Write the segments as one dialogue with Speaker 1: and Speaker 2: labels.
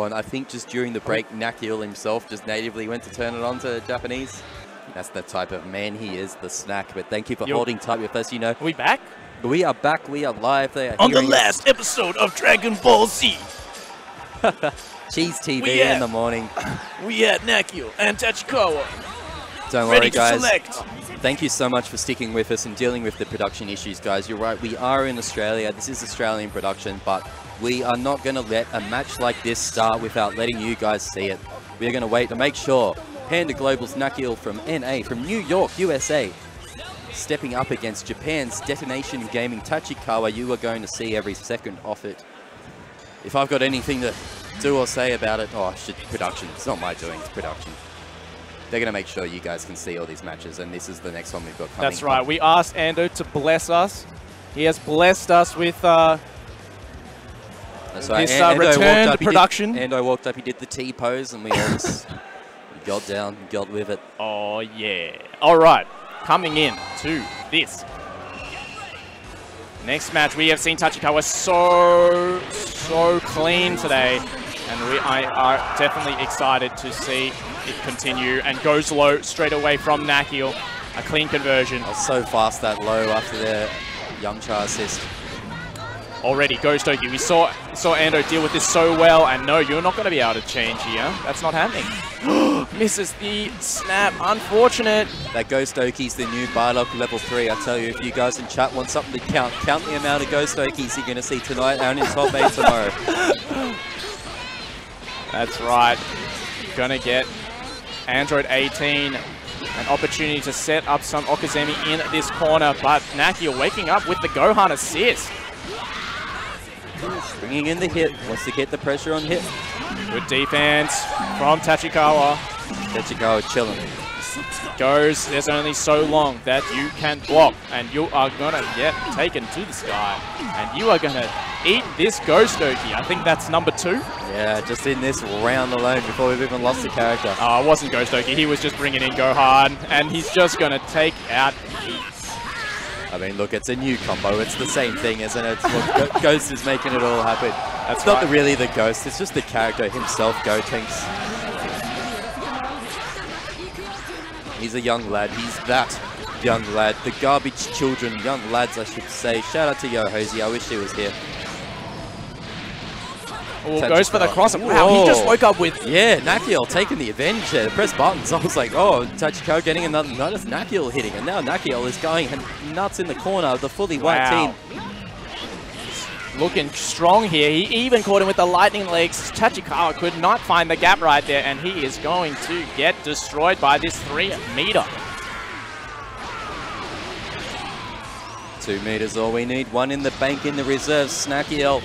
Speaker 1: And I think just during the break, Nakiel himself just natively went to turn it on to Japanese. That's the type of man he is, the snack. But thank you for holding tight with us. You know,
Speaker 2: are we back?
Speaker 1: We are back. We are live. They are
Speaker 2: on the last episode of Dragon Ball Z.
Speaker 1: Cheese TV in the morning.
Speaker 2: We at Nakiel and Tachikawa.
Speaker 1: Don't worry, guys. Thank you so much for sticking with us and dealing with the production issues, guys. You're right. We are in Australia. This is Australian production, but we are not going to let a match like this start without letting you guys see it. We're going to wait to make sure Panda Global's Nakiel from NA, from New York, USA, stepping up against Japan's Detonation Gaming Tachikawa. You are going to see every second of it. If I've got anything to do or say about it, oh, shit, production. It's not my doing, it's production. They're going to make sure you guys can see all these matches, and this is the next one we've got coming.
Speaker 2: That's right. We asked Ando to bless us. He has blessed us with this return to production.
Speaker 1: Ando walked up, he did the T-pose, and we all just got down, got with it.
Speaker 2: Oh, yeah. All right. Coming in to this next match, we have seen Tachikawa so clean today, and we are definitely excited to see it continue, and goes low straight away from Nakiel. A clean conversion.
Speaker 1: Oh, so fast that low after their Yamcha assist.
Speaker 2: Already Ghost Oki. We saw Ando deal with this so well, and no, you're not going to be able to change here. That's not happening. Misses the snap. Unfortunate.
Speaker 1: That Ghost Oki's the new Bardock level 3. I tell you, if you guys in chat want something to count the amount of Ghost Okis you're going to see tonight and in top 8 tomorrow.
Speaker 2: That's right. Gonna get Android 18 an opportunity to set up some Okazemi in this corner, but Nakiel waking up with the Gohan assist.
Speaker 1: Bringing in the hit, wants to get the pressure on hit.
Speaker 2: Good defense from Tachikawa.
Speaker 1: Tachikawa chilling.
Speaker 2: Goes, there's only so long that you can block, and you are gonna get taken to the sky, and you are gonna eat this Ghost Oki. I think that's number 2.
Speaker 1: Yeah, just in this round alone before we've even lost the character.
Speaker 2: Oh, it wasn't Ghost Oki. He was just bringing in Gohan, and he's just gonna take out Heat.
Speaker 1: I mean, look, it's a new combo. It's the same thing, isn't it? Look, Ghost is making it all happen. That's not really the Ghost. It's just the character himself, Gotenks. He's a young lad. He's that young lad. The garbage children, young lads, I should say. Shout out to Yohozi. I wish he was here.
Speaker 2: Oh, goes for the Crossup. Wow, he just woke up with...
Speaker 1: Yeah, Nakiel taking the advantage there. Press buttons. I was like, oh, Tachikawa getting another... Notice Nakiel hitting. And now Nakiel is going nuts in the corner of the fully white team. Looking strong here. He even caught him with the lightning legs. Tachikawa could not find the gap right there, and he is going to get destroyed by this 3-meter. 2 meters all we need. 1 in the bank in the reserves. Nakiel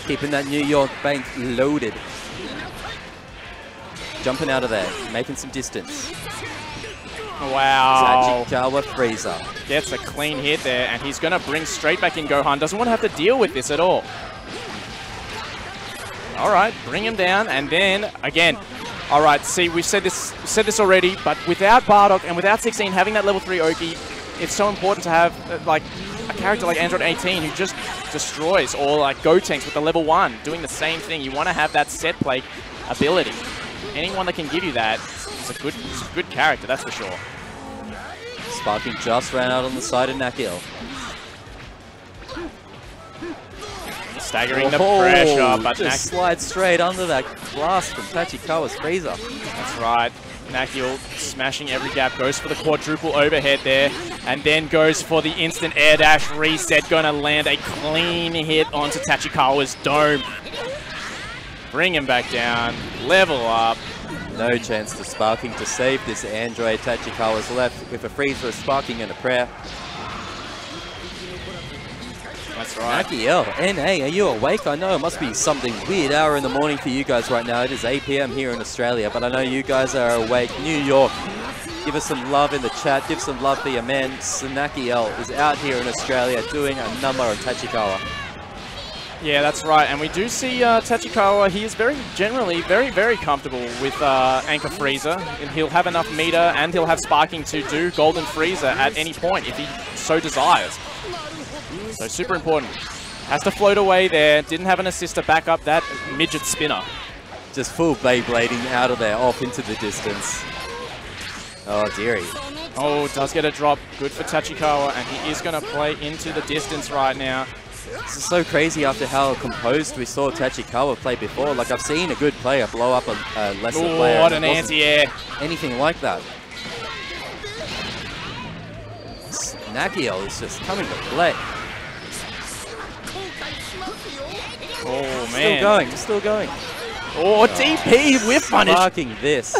Speaker 1: keeping that New York bank loaded. Jumping out of there, making some distance.
Speaker 2: Wow.
Speaker 1: Tachikawa Freezer.
Speaker 2: Gets a clean hit there, and he's going to bring straight back in Gohan. Doesn't want to have to deal with this at all. All right, bring him down, and then, again, all right, see, we've said this already, but without Bardock and without 16 having that level 3 Oki, it's so important to have, like, a character like Android 18 who just destroys, or like Gotenks with the level 1 doing the same thing. You want to have that set play ability. Anyone that can give you that is a good character, that's for sure. Sparking just ran out on the side of Nakiel. Staggering the pressure, but just slides straight under that blast from Tachikawa's Freezer. That's right. Nakiel smashing every gap, goes for the quadruple overhead there, and then goes for the instant air dash reset. Gonna land a clean hit onto Tachikawa's dome. Bring him back down, level up. No chance to Sparking to save this Android. Tachikawa's left with a freezer, a Sparking, and a prayer. That's right. Nakiel, NA, are you awake? I know it must be something weird hour in the morning for you guys right now. It is 8 PM here in Australia, but I know you guys are awake. New York, give us some love in the chat. Give some love for your man. Nakiel is out here in Australia doing a number on Tachikawa. Yeah, that's right. And we do see Tachikawa. He is generally very comfortable with Anchor Freezer. And he'll have enough meter, and he'll have Sparking to do Golden Freezer at any point if he so desires. So super important. Has to float away there. Didn't have an assist to back up that midget spinner.
Speaker 1: Just full Beyblading out of there, off into the distance. Oh, dearie.
Speaker 3: Oh, does get a drop. Good for Tachikawa, and he is going to play into the distance right now.
Speaker 1: This is so crazy after how composed we saw Tachikawa play before. Like, I've seen a good player blow up a lesser player.
Speaker 3: What an anti-air.
Speaker 1: Anything like that. Nakiel is just coming to play.
Speaker 3: Oh, man.
Speaker 1: Still going, still going.
Speaker 3: Oh, DP whiff punish.
Speaker 1: Sparking this.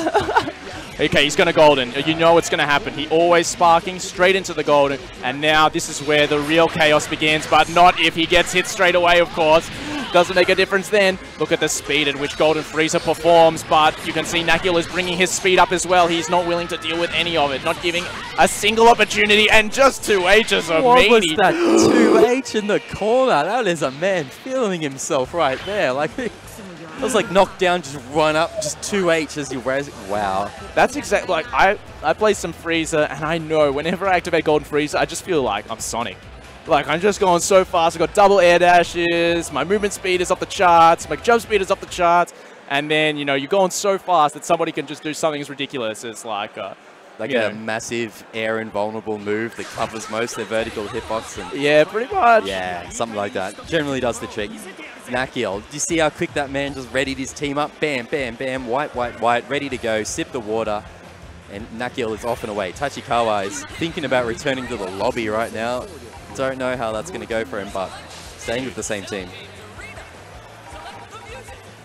Speaker 3: Okay, he's going to golden. You know what's going to happen. He always sparking straight into the golden. And now this is where the real chaos begins, but not if he gets hit straight away, of course. Doesn't make a difference then. Look at the speed at which Golden Frieza performs, but you can see Nakiel is bringing his speed up as well. He's not willing to deal with any of it, not giving a single opportunity, and just 2H's of
Speaker 1: What was
Speaker 3: meanie.
Speaker 1: that 2H in the corner? That is a man feeling himself right there. Like, it was like knocked down, just run up, just 2H as you raise. Wow.
Speaker 3: That's exactly, like, I play some Frieza, and I know whenever I activate Golden Frieza, I just feel like I'm Sonic. Like, I'm just going so fast. I've got double air dashes, my movement speed is off the charts, my jump speed is off the charts, and then, you know, you're going so fast that somebody can just do something as ridiculous as, like a
Speaker 1: massive air invulnerable move that covers most of their vertical hitbox. And
Speaker 3: yeah, pretty much.
Speaker 1: Yeah, something like that. Generally does the trick. Nakiel, do you see how quick that man just readied his team up? Bam, bam, bam, white, white, white, ready to go, sip the water. And Nakiel is off and away. Tachikawa is thinking about returning to the lobby right now. Don't know how that's going to go for him, but staying with the same team.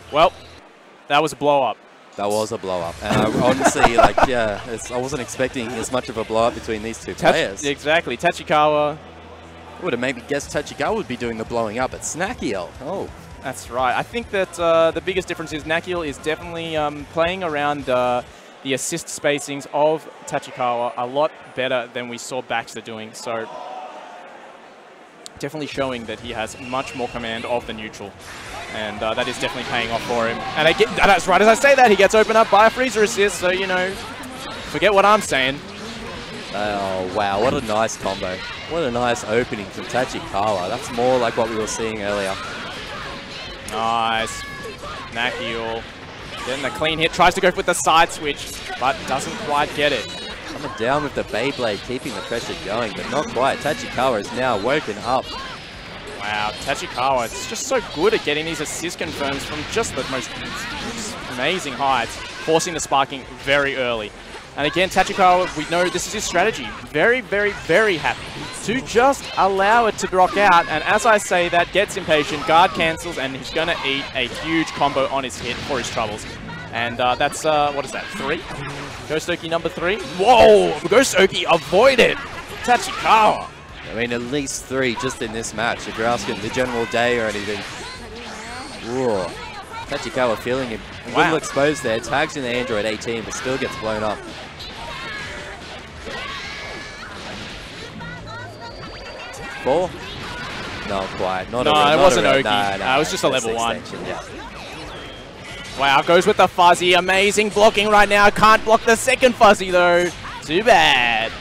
Speaker 3: Well, that was a blow-up.
Speaker 1: That was a blow-up. And honestly, like, yeah, I wasn't expecting as much of a blow-up between these two players.
Speaker 3: Exactly. Tachikawa.
Speaker 1: Would have maybe guessed Tachikawa would be doing the blowing up at Nakiel. Oh.
Speaker 3: That's right. I think that the biggest difference is Nakiel is definitely playing around the assist spacings of Tachikawa a lot better than we saw Baxter doing. So definitely showing that he has much more command of the neutral. And that is definitely paying off for him. And that's right, as I say that, he gets opened up by a Frieza assist, so, you know, forget what I'm saying.
Speaker 1: Oh, wow, what a nice combo. What a nice opening from Tachikawa. That's more like what we were seeing earlier.
Speaker 3: Nice. Nakiel getting a clean hit, tries to go with the side switch, but doesn't quite get it.
Speaker 1: Coming down with the Beyblade, keeping the pressure going, but not quite. Tachikawa is now woken up.
Speaker 3: Wow, Tachikawa is just so good at getting these assist confirms from just the most amazing heights, forcing the sparking very early. And again, Tachikawa, we know this is his strategy. Very, very, very happy to just allow it to rock out. And as I say that, gets impatient, guard cancels, and he's going to eat a huge combo on his hit for his troubles. And that's, what is that, 3? Ghost Oki number 3. Whoa! Ghost Oki avoided Tachikawa.
Speaker 1: I mean, at least 3 just in this match, if you're asking the general day or anything. Whoa. Tachikawa feeling him. A little exposed there. Tags in the Android 18, but still gets blown up. Four? No, quite. Not
Speaker 3: no,
Speaker 1: it
Speaker 3: wasn't Oki.
Speaker 1: No,
Speaker 3: it was just a level 1.
Speaker 1: Yeah.
Speaker 3: Wow, goes with the fuzzy. Amazing blocking right now. Can't block the second fuzzy, though. Too bad.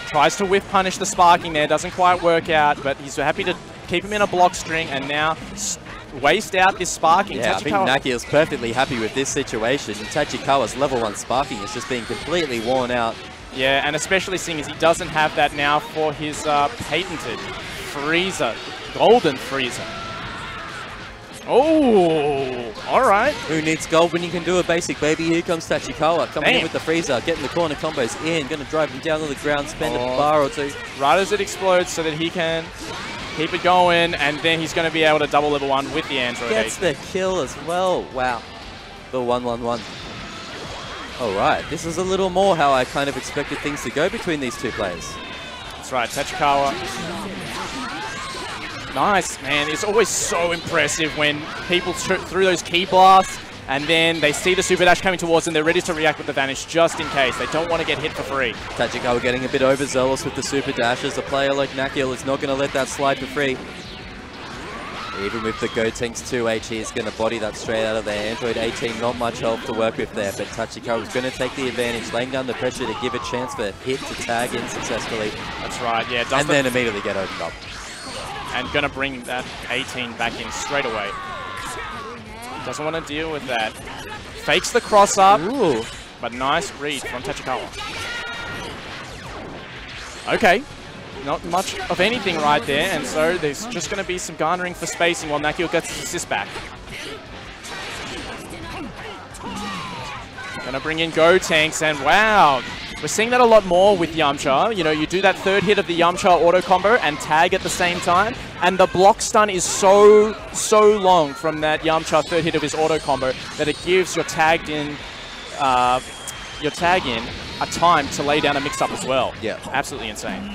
Speaker 3: Tries to whiff punish the sparking there. Doesn't quite work out, but he's happy to keep him in a block string and now waste out this sparking.
Speaker 1: Yeah, I think Nakiel's perfectly happy with this situation. Tachikawa's level 1 sparking is just being completely worn out.
Speaker 3: Yeah, and especially seeing as he doesn't have that now for his patented Frieza, Golden Frieza. Oh, all right.
Speaker 1: Who needs gold when you can do a basic, baby? Here comes Tachikawa coming in with the Frieza, getting the corner combos in, going to drive him down to the ground, spend a bar or 2.
Speaker 3: Right as it explodes so that he can keep it going, and then he's going to be able to double level 1 with the Android 8.
Speaker 1: Gets the kill as well. Wow. The 1-1-1. All right, this is a little more how I kind of expected things to go between these two players.
Speaker 3: That's right, Tachikawa. Nice, man. It's always so impressive when people through those key blasts and then they see the super dash coming towards them. They're ready to react with the vanish just in case. They don't want to get hit for free.
Speaker 1: Tachikawa getting a bit overzealous with the super dashes. A player like Nakiel is not going to let that slide for free. Even with the Gotenks 2H, he is going to body that straight out of there. Android 18, not much help to work with there, but Tachikawa is going to take the advantage, laying down the pressure to give a chance for hit to tag in successfully.
Speaker 3: That's right, yeah.
Speaker 1: And then immediately get opened up.
Speaker 3: And gonna bring that 18 back in straight away. Doesn't want to deal with that. Fakes the cross up, but nice read from Tachikawa. Okay, not much of anything right there, and so there's just going to be some garnering for spacing while Nakio gets his assist back. Gonna bring in Go Tanks, and wow, we're seeing that a lot more with Yamcha. You know, you do that third hit of the Yamcha auto combo and tag at the same time, and the block stun is so long from that Yamcha third hit of his auto combo that it gives your tag in a time to lay down a mix-up as well.
Speaker 1: Yeah.
Speaker 3: Absolutely insane.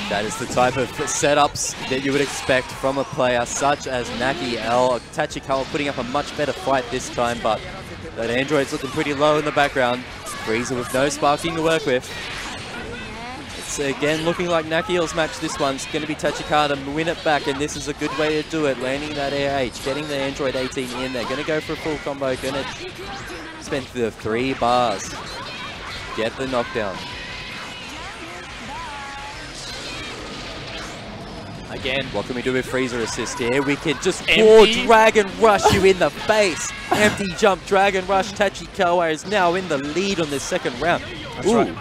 Speaker 1: That is the type of setups that you would expect from a player such as Naki L. Tachikawa putting up a much better fight this time, but that Android's looking pretty low in the background. Frieza with no sparking to work with. It's again looking like Nakiel's match. This one's going to be Tachikawa to win it back, and this is a good way to do it. Landing that AH, getting the Android 18 in there. Going to go for a full combo. Going to spend the 3 bars. Get the knockdown.
Speaker 3: Again,
Speaker 1: what can we do with Frieza assist here? We can just war Dragon Rush you in the face. Empty jump Dragon Rush. Tachikawa is now in the lead on this second round.
Speaker 3: That's right.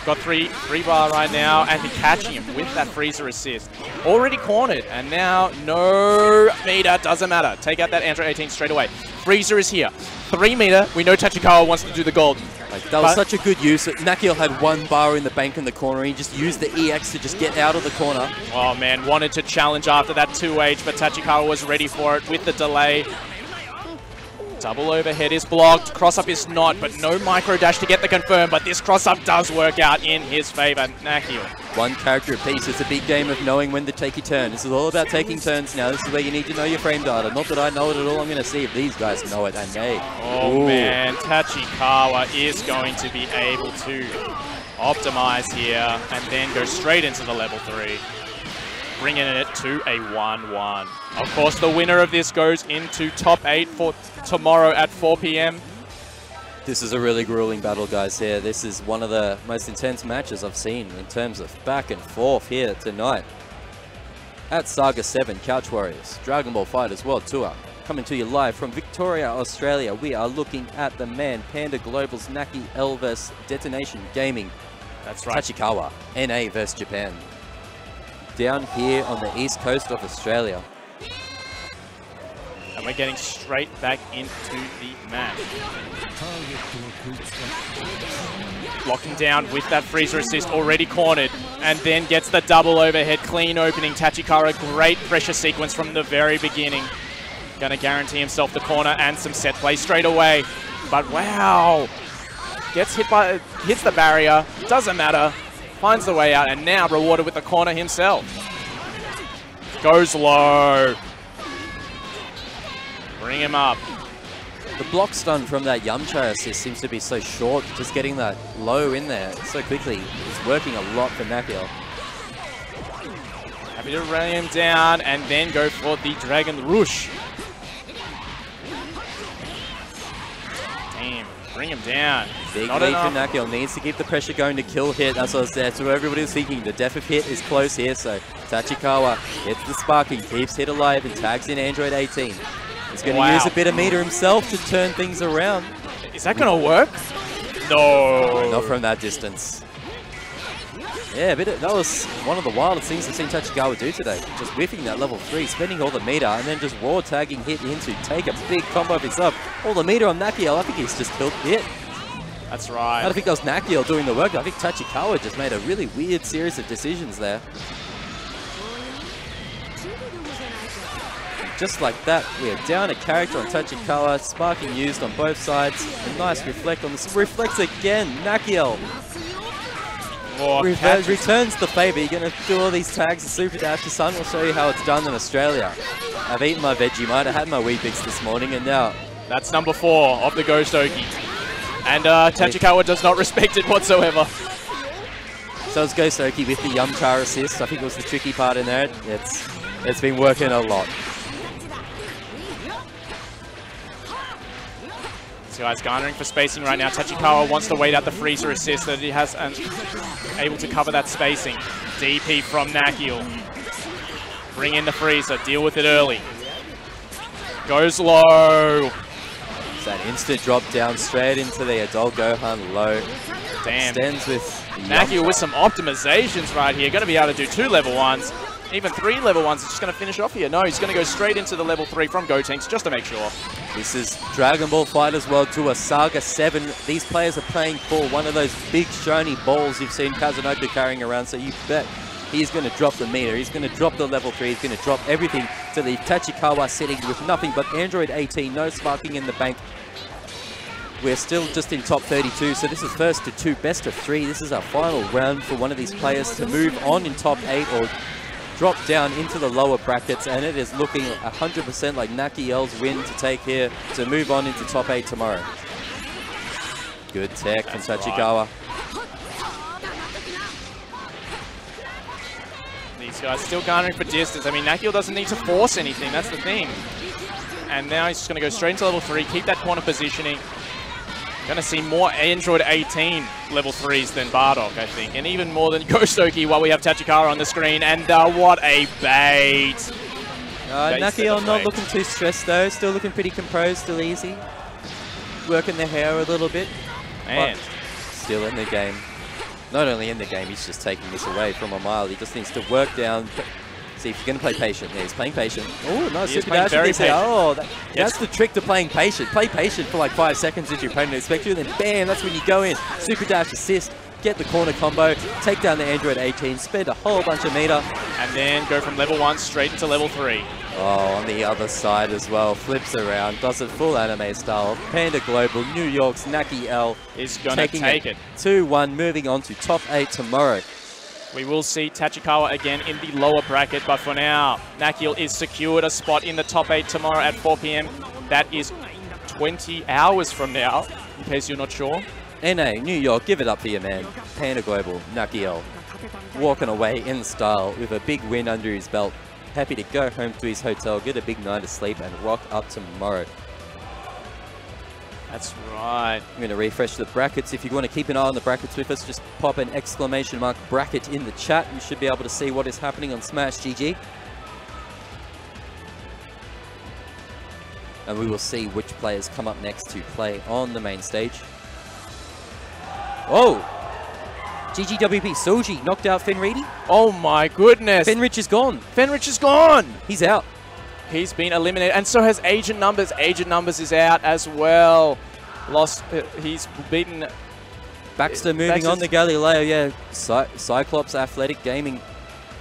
Speaker 3: Got 3 bar right now, and catching him with that Frieza assist. Already cornered, and now no meter, doesn't matter. Take out that Android 18 straight away. Frieza is here. 3 meter, we know Tachikawa wants to do the gold.
Speaker 1: Like, that was such a good use. Nakiel had 1 bar in the bank in the corner. He just used the EX to just get out of the corner.
Speaker 3: Oh man, wanted to challenge after that 2H, but Tachikawa was ready for it with the delay. Double overhead is blocked. Cross-up is not, but no micro dash to get the confirm, but this cross-up does work out in his favor. Nakiel.
Speaker 1: 1 character apiece. It's a big game of knowing when to take your turn. This is all about taking turns now. This is where you need to know your frame data. Not that I know it at all. I'm going to see if these guys know it, and they...
Speaker 3: Oh man, Tachikawa is going to be able to optimize here and then go straight into the level 3. Bringing it to a 1-1. Of course, the winner of this goes into top 8 for tomorrow at 4 p.m.
Speaker 1: This is a really grueling battle, guys, here. This is one of the most intense matches I've seen in terms of back and forth here tonight. At Saga 7, Couchwarriors, Dragon Ball FighterZ World Tour. Coming to you live from Victoria, Australia. We are looking at the man, Panda Global's Naki L vs Detonation Gaming.
Speaker 3: That's right.
Speaker 1: Tachikawa, NA vs Japan. Down here on the east coast of Australia.
Speaker 3: And we're getting straight back into the match. Locking down with that Frieza assist, already cornered, and then gets the double overhead, clean opening. Tachikawa, great pressure sequence from the very beginning. Gonna guarantee himself the corner and some set play straight away. But wow, gets hits the barrier, doesn't matter. Finds the way out, and now rewarded with the corner himself. Goes low. Bring him up.
Speaker 1: The block stun from that Yamcha assist seems to be so short, just getting that low in there so quickly. It's working a lot for Nakiel.
Speaker 3: Happy to rally him down, and then go for the Dragon Rush. Damn. Bring him down.
Speaker 1: Big lead for Nakiel. Needs to keep the pressure going to kill hit. That's what everybody was thinking. The depth of hit is close here, so Tachikawa gets the sparking, keeps hit alive, and tags in Android 18. He's going to use a bit of meter himself to turn things around.
Speaker 3: Is that going to work? No.
Speaker 1: Not from that distance. Yeah, that was one of the wildest things I've seen Tachikawa do today. Just whiffing that level 3, spending all the meter, and then just raw tagging hit in to take a big combo of himself. All the meter on Nakiel, I think he's just killed hit.
Speaker 3: That's right.
Speaker 1: I don't think that was Nakiel doing the work. I think Tachikawa just made a really weird series of decisions there. Just like that, we are down a character on Tachikawa, sparking used on both sides. A nice reflect on this. Reflects again, Nakiel. Returns the favor. You're going to do all these tags and super dash. The sun will show you how it's done in Australia. I've eaten my Vegemite. I had my Weet-Bix this morning, and now...
Speaker 3: That's number 4 of the Ghost Oki. And Tachikawa does not respect it whatsoever.
Speaker 1: So it's Ghost Oki with the Yamcha assist. I think it was the tricky part in there. It's been working a lot.
Speaker 3: This guy's garnering for spacing right now. Tachikawa wants to wait out the Frieza assist that he has able to cover that spacing. DP from Nakiel. Bring in the freezer. Deal with it early. Goes low.
Speaker 2: It's that instant drop down straight into the adult Gohan low.
Speaker 3: Damn.
Speaker 2: Extends with
Speaker 3: Naki with some optimizations right here. Going to be able to do 2 level 1s. Even 3 level 1s. It's just going to finish off here. No, he's going to go straight into the level 3 from Gotenks just to make sure.
Speaker 2: This is Dragon Ball FighterZ World Tour Saga 7. These players are playing for one of those big shiny balls you've seen Kazunoko carrying around, so you bet he's going to drop the meter. He's going to drop the level 3. He's going to drop everything to leave Tachikawa sitting with nothing but Android 18. No sparking in the bank. We're still just in top 32, so this is first to 2, best of 3. This is our final round for one of these players to move on in top 8 or drop down into the lower brackets, and it is looking 100% like Nakiel's win to take here to move on into top 8 tomorrow. Good tech from Tachikawa.
Speaker 3: These guys still garnering for distance. I mean, Nakiel doesn't need to force anything, that's the thing. And now he's just going to go straight into level 3, keep that corner positioning. Going to see more Android 18 level 3s than Bardock, I think. And even more than Ghostoki while we have Tachikawa on the screen. And what a bait.
Speaker 2: Nakiel not looking too stressed though. Still looking pretty composed, still easy. Working the hair a little bit.
Speaker 3: Man.
Speaker 2: Still in the game. Not only in the game, he's just taking this away from a mile. He just needs to work down. See if you're going to play patient. Yeah, he's playing patient. Oh, nice super dash.
Speaker 3: Very patient.
Speaker 2: Oh, that's the trick to playing patient. Play patient for like 5 seconds as your opponent expects you, and then bam, that's when you go in. Super dash assist, get the corner combo, take down the Android 18, spend a whole bunch of meter.
Speaker 3: And then go from level 1 straight into level 3.
Speaker 2: Oh, on the other side as well. Flips around, does it full anime style. Panda Global, New York's Nakiel
Speaker 3: is going to take it.
Speaker 2: 2-1, moving on to top 8 tomorrow.
Speaker 3: We will see Tachikawa again in the lower bracket, but for now, Nakiel is secured a spot in the top 8 tomorrow at 4 PM. That is 20 hours from now, in case you're not sure.
Speaker 2: NA, New York, give it up for your man. Panda Global, Nakiel, walking away in style with a big win under his belt. Happy to go home to his hotel, get a big night of sleep, and rock up tomorrow.
Speaker 3: That's right.
Speaker 2: I'm going to refresh the brackets. If you want to keep an eye on the brackets with us, just pop an exclamation mark bracket in the chat. You should be able to see what is happening on Smash GG. And we will see which players come up next to play on the main stage. Oh! GGWP Soji knocked out Fenridi.
Speaker 3: Oh my goodness.
Speaker 2: Fenrich is gone.
Speaker 3: Fenrich is gone.
Speaker 2: He's out.
Speaker 3: He's been eliminated, and so has Agent Numbers. Agent Numbers is out as well. Lost. He's beaten.
Speaker 2: Baxter moving on to Galileo. Yeah, Cyclops Athletic Gaming.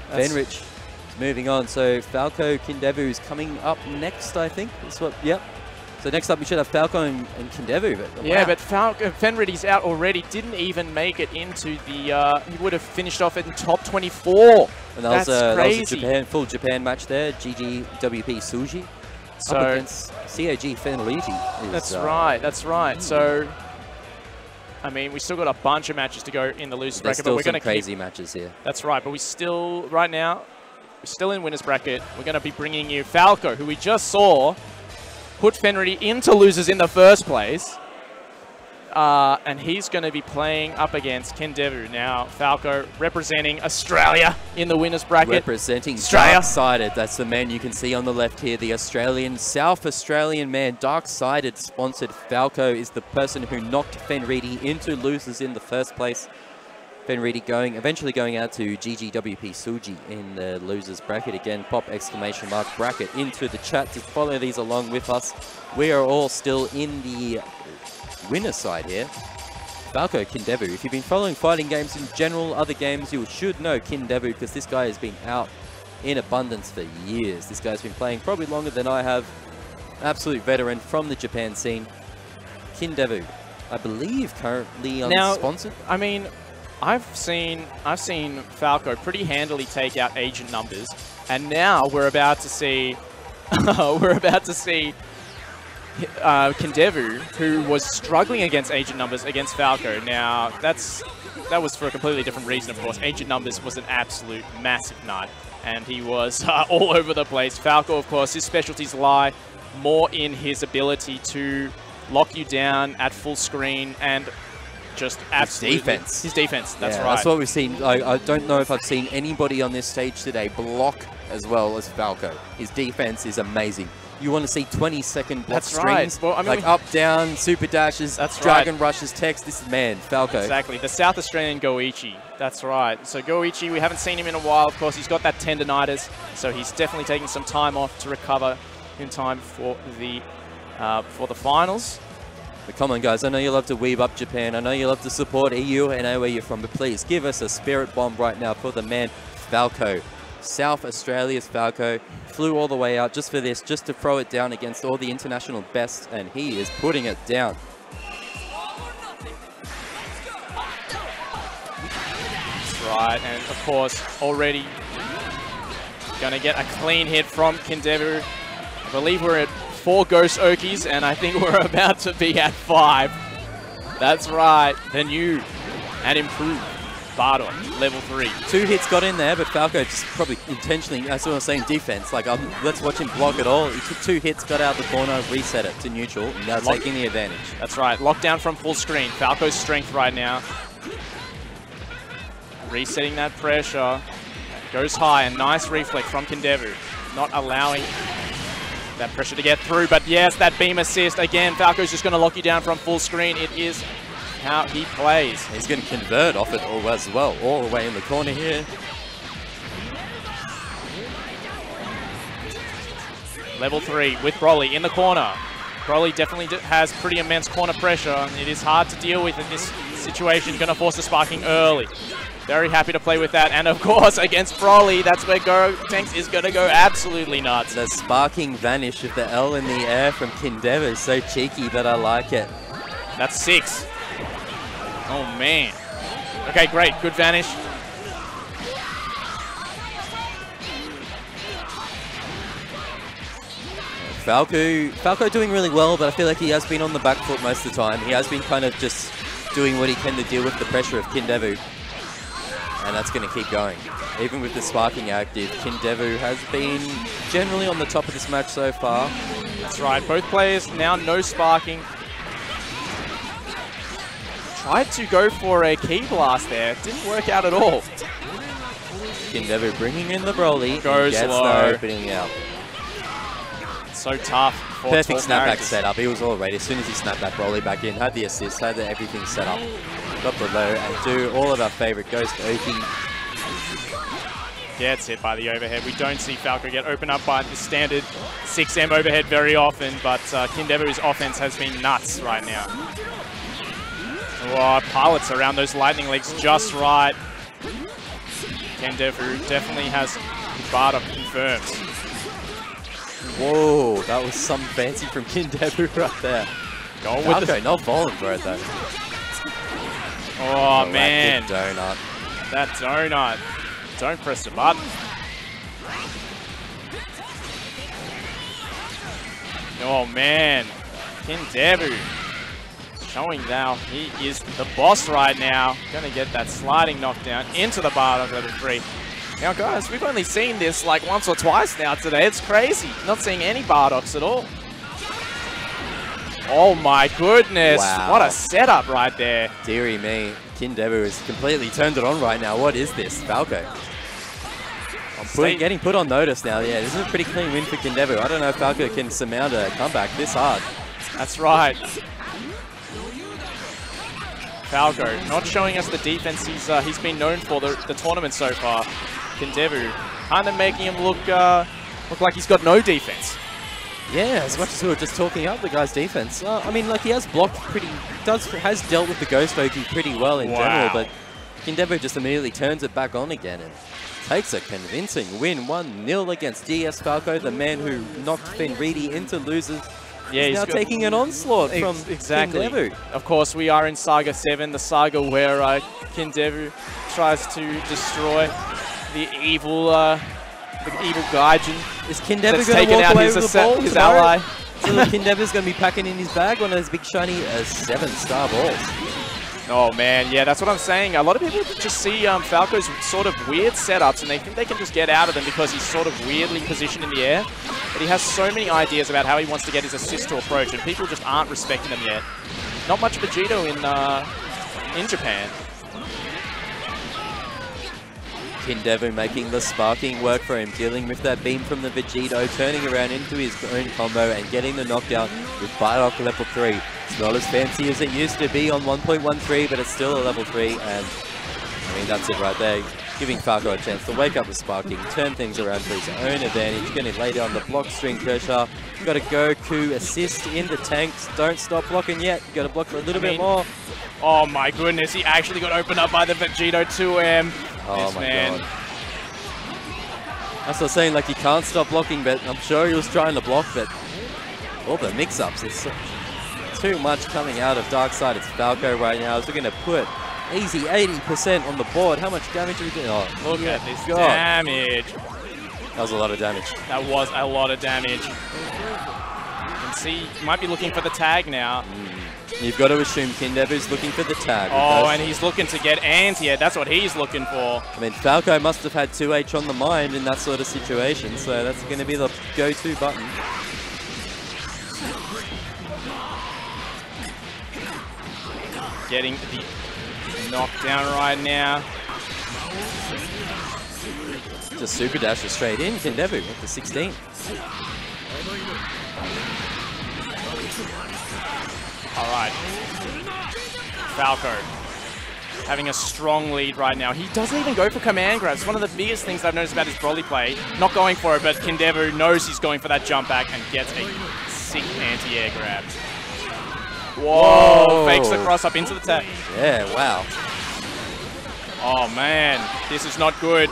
Speaker 2: Fenrich is moving on. So Falco Kindevu is coming up next, I think. That's what. Yep. So next up we should have Falco and Kindevu. But,
Speaker 3: yeah, but Fenridi's out already. Didn't even make it into the. He would have finished off in top 24.
Speaker 2: And that was a full Japan match there. GGWP Suji. So up against COG Fenridi.
Speaker 3: That's right. That's right. So, I mean, we still got a bunch of matches to go in the losers bracket, but we're going to
Speaker 2: crazy matches here.
Speaker 3: That's right. But we still, right now, we're still in winners bracket. We're going to be bringing you Falco, who we just saw put Fenridi into losers in the first place. And he's going to be playing up against Kindevu. Now, Falco representing Australia in the winners bracket.
Speaker 2: Representing Dark-Sided. That's the man you can see on the left here. The Australian, South Australian man. Dark-Sided sponsored. Falco is the person who knocked Fenridi into losers in the first place. Fenridi eventually going out to GGWP Suji in the losers bracket. Again, pop exclamation mark bracket into the chat to follow these along with us. We are all still in the winner side here. Falco Kindevu. If you've been following fighting games in general, other games, you should know Kindevu because this guy has been out in abundance for years. This guy's been playing probably longer than I have. Absolute veteran from the Japan scene. Kindevu, I believe currently unsponsored.
Speaker 3: Now, I mean, I've seen Falco pretty handily take out Agent Numbers, and now we're about to see Kindevu, who was struggling against Agent Numbers against Falco. Now, that was for a completely different reason, of course. Agent Numbers was an absolute massive nut, and he was all over the place. Falco, of course, his specialties lie more in his ability to lock you down at full screen and just absolutely... His defense, that's right.
Speaker 1: That's what we've seen. I don't know if I've seen anybody on this stage today block as well as Falco. His defense is amazing. You want to see 20-second block strings,
Speaker 3: well, I mean,
Speaker 1: like up, down, super dashes, dragon rushes, text. This is, man, Falco.
Speaker 3: Exactly. The South Australian Goichi. That's right. So Goichi, we haven't seen him in a while. Of course, he's got that tendinitis, so he's definitely taking some time off to recover in time for the finals.
Speaker 1: But come on, guys. I know you love to weave up Japan. I know you love to support EU. I know where you're from, but please give us a spirit bomb right now for the man, Falco. South Australia's Falco flew all the way out just for this, just to throw it down against all the international best, and he is putting it down.
Speaker 3: That's right, and of course, already going to get a clean hit from Kindevu. I believe we're at 4 Ghost Okies, and I think we're about to be at 5. That's right, the new and improved Bardock, level 3.
Speaker 1: 2 hits got in there, but Falco just probably intentionally, that's what I was saying, defense. Like, let's watch him block it all. He took 2 hits, got out the corner, reset it to neutral, and now taking the advantage.
Speaker 3: That's right. Lockdown from full screen. Falco's strength right now. Resetting that pressure. Goes high, and nice reflex from Kindevu. Not allowing that pressure to get through, but yes, that beam assist. Again, Falco's just going to lock you down from full screen. It is how he plays.
Speaker 1: He's going to convert off it all as well, all the way in the corner here.
Speaker 3: Level 3 with Broly in the corner. Broly definitely has pretty immense corner pressure. It is hard to deal with in this situation. Going to force the sparking early. Very happy to play with that. And of course, against Broly, that's where Tanks is going to go absolutely nuts.
Speaker 1: The sparking vanish of the L in the air from Kindevu is so cheeky, but I like it.
Speaker 3: That's 6. Oh, man. Okay, great. Good vanish.
Speaker 1: Falco doing really well, but I feel like he has been on the back foot most of the time. He has been kind of just doing what he can to deal with the pressure of Kindevu. And that's going to keep going. Even with the sparking active, Kindevu has been generally on the top of this match so far.
Speaker 3: That's right. Both players now no sparking. Tried to go for a key blast there. Didn't work out at all.
Speaker 1: Kindevu bringing in the Broly.
Speaker 3: Goes slow.
Speaker 1: The opening out.
Speaker 3: So tough.
Speaker 1: Perfect snapback setup. He was all ready. As soon as he snapped that Broly back in, had the assist, had everything set up. Got the low and do all of our favorite Ghost Oki.
Speaker 3: Gets hit by the overhead. We don't see Falco get opened up by the standard 6M overhead very often, but Kindevu's offense has been nuts right now. Oh, pilots around those lightning legs just right. Kindevu definitely has Bardock confirmed.
Speaker 1: Whoa, that was some fancy from Kindevu right there.
Speaker 3: Going with
Speaker 1: Falco not falling for it though.
Speaker 3: Oh man.
Speaker 1: Donut.
Speaker 3: That donut. Don't press the button. Oh man. Kindevu showing now he is the boss right now. Gonna get that sliding knockdown into the Bardock level 3. Now guys, we've only seen this like once or twice now today. It's crazy. Not seeing any Bardocks at all. Oh my goodness.
Speaker 1: Wow.
Speaker 3: What a setup right there.
Speaker 1: Dearie me. Kindevu has completely turned it on right now. What is this? Falco. Getting put on notice now. Yeah, this is a pretty clean win for Kindevu. I don't know if Falco can surmount a comeback this hard.
Speaker 3: That's right. Falco not showing us the defense he's been known for the tournament so far. Kindevu kind of making him look like he's got no defense.
Speaker 1: Yeah, as much as we were just talking up the guy's defense. I mean, like, he has blocked has dealt with the Ghost Oki pretty well in general, but Kindevu just immediately turns it back on again and takes a convincing win. 1-0 against DS Falco, the man who knocked Fenridi into losers. Yeah, he's now taking an onslaught from Kindevu.
Speaker 3: Of course, we are in Saga 7, the saga where Kindevu tries to destroy the evil Gaijin.
Speaker 1: Is Kindevu going to walk away with the ball? His ally. So Kindevu's going to be packing in his bag one of those big shiny 7-star balls.
Speaker 3: Oh man, yeah, that's what I'm saying. A lot of people just see Falco's sort of weird setups and they think they can just get out of them because he's sort of weirdly positioned in the air. But he has so many ideas about how he wants to get his assist to approach and people just aren't respecting them yet. Not much Vegito in in Japan.
Speaker 1: Kindevu making the sparking work for him, dealing with that beam from the Vegito, turning around into his own combo and getting the knockdown with Bardock level 3. It's not as fancy as it used to be on 1.13, but it's still a level 3, and I mean, that's it right there. Giving Falco a chance to wake up the sparking, turn things around for his own advantage, going to lay down the block string pressure. Got to Goku assist in the tanks. Don't stop blocking yet. Got to block a little bit more.
Speaker 3: Oh my goodness, he actually got opened up by the Vegito 2M.
Speaker 1: Oh my god. That's what I was saying, like, he can't stop blocking, but I'm sure he was trying to block, but all the mix-ups, it's too much coming out of Darkseid. It's Falco right now. He's looking to put easy 80% on the board. How much damage are we doing? Oh,
Speaker 3: look at this damage.
Speaker 1: That was a lot of damage.
Speaker 3: That was a lot of damage. You can see, he might be looking for the tag now.
Speaker 1: You've got to assume Kindevu's looking for the tag.
Speaker 3: Oh, and he's looking to get anti-air. That's what he's looking for.
Speaker 1: I mean, Falco must have had 2H on the mind in that sort of situation, so that's going to be the go-to button.
Speaker 3: Getting the knockdown right now.
Speaker 1: Just super dashes straight in. Kindevu with the 16.
Speaker 3: All right, Falco having a strong lead right now. He doesn't even go for command grabs. One of the biggest things I've noticed about his Broly play. Not going for it, but Kindevu knows he's going for that jump back and gets a sick anti-air grab. Whoa! Fakes the cross up into the tag.
Speaker 1: Yeah, wow.
Speaker 3: Oh man, this is not good.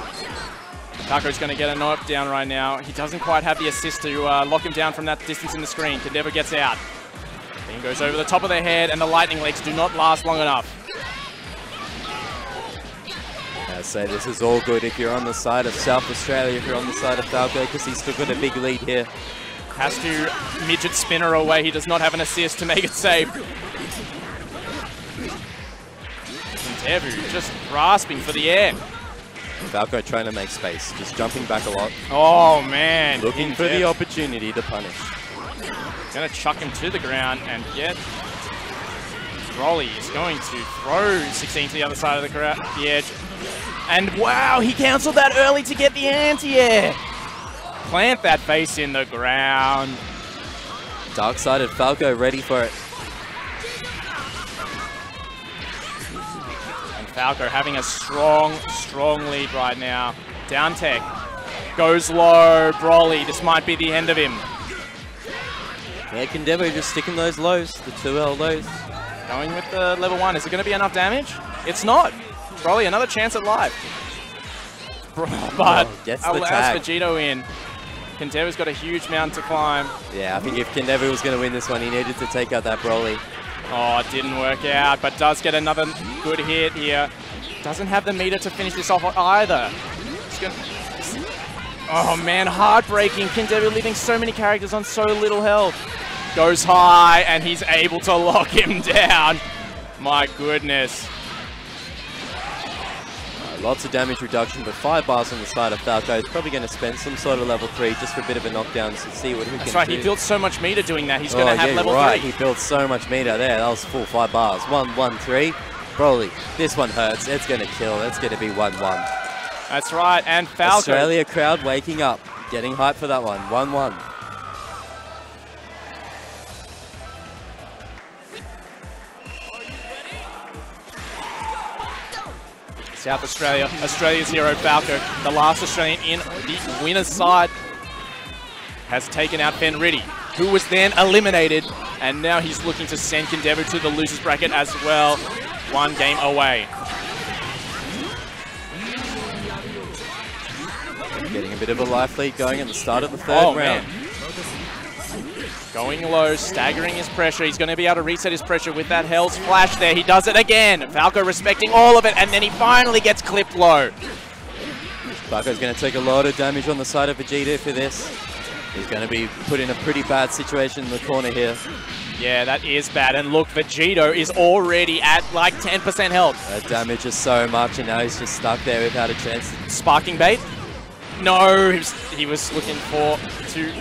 Speaker 3: Falco's going to get a knockdown right now. He doesn't quite have the assist to lock him down from that distance in the screen. Kindevu gets out. Beam goes over the top of their head, and the lightning legs do not last long enough.
Speaker 1: I say this is all good if you're on the side of South Australia, if you're on the side of Falco, because he's still got a big lead here.
Speaker 3: Has to midget spinner away. He does not have an assist to make it safe. Kindevu just grasping for the air.
Speaker 1: Falco trying to make space, just jumping back a lot.
Speaker 3: Oh man.
Speaker 1: Looking for the opportunity to punish.
Speaker 3: Gonna chuck him to the ground and get... Broly is going to throw 16 to the other side of the edge. And wow, he cancelled that early to get the anti-air. Plant that face in the ground.
Speaker 1: Dark-sided Falco ready for it.
Speaker 3: And Falco having a strong lead right now. Down tech. Goes low. Broly, this might be the end of him.
Speaker 1: Yeah, Kindevu just sticking those lows, the 2L lows.
Speaker 3: Going with the level 1. Is it going to be enough damage? It's not. Broly, another chance at life. But
Speaker 1: gets the
Speaker 3: allows
Speaker 1: tag.
Speaker 3: Vegito in. Kindevu's got a huge mountain to climb.
Speaker 1: Yeah, I think if Kindevu was going to win this one, he needed to take out that Broly.
Speaker 3: Oh, it didn't work out, but does get another good hit here. Doesn't have the meter to finish this off either. Oh man, heartbreaking. Kindevu leaving so many characters on so little health. Goes high, and he's able to lock him down. My goodness.
Speaker 1: Lots of damage reduction, but 5 bars on the side of Falco. He's probably going to spend some sort of level 3 just for a bit of a knockdown to see what he can do.
Speaker 3: That's right, he built so much meter doing that. He's going to have level 3.
Speaker 1: He built so much meter there. That was full 5 bars. 1, 1, 3. Broly, this one hurts. It's going to kill. It's going to be 1, 1.
Speaker 3: That's right, and Falco.
Speaker 1: Australia crowd waking up, getting hyped for that one. 1, 1.
Speaker 3: South Australia, Australia's hero Falco, the last Australian in the winner's side, has taken out Fenritti, who was then eliminated, and now he's looking to send Kindevu to the loser's bracket as well. 1 game away.
Speaker 1: Getting a bit of a life lead going at the start of the 3rd round.
Speaker 3: Man. Going low, staggering his pressure. He's going to be able to reset his pressure with that Hell's Flash there. He does it again. Falco respecting all of it, and then he finally gets clipped low.
Speaker 1: Falco's going to take a lot of damage on the side of Vegeta for this. He's going to be put in a pretty bad situation in the corner here.
Speaker 3: Yeah, that is bad. And look, Vegito is already at like 10% health.
Speaker 1: That damage is so much, and now he's just stuck there without a chance.
Speaker 3: Sparking bait? No, he was looking for two.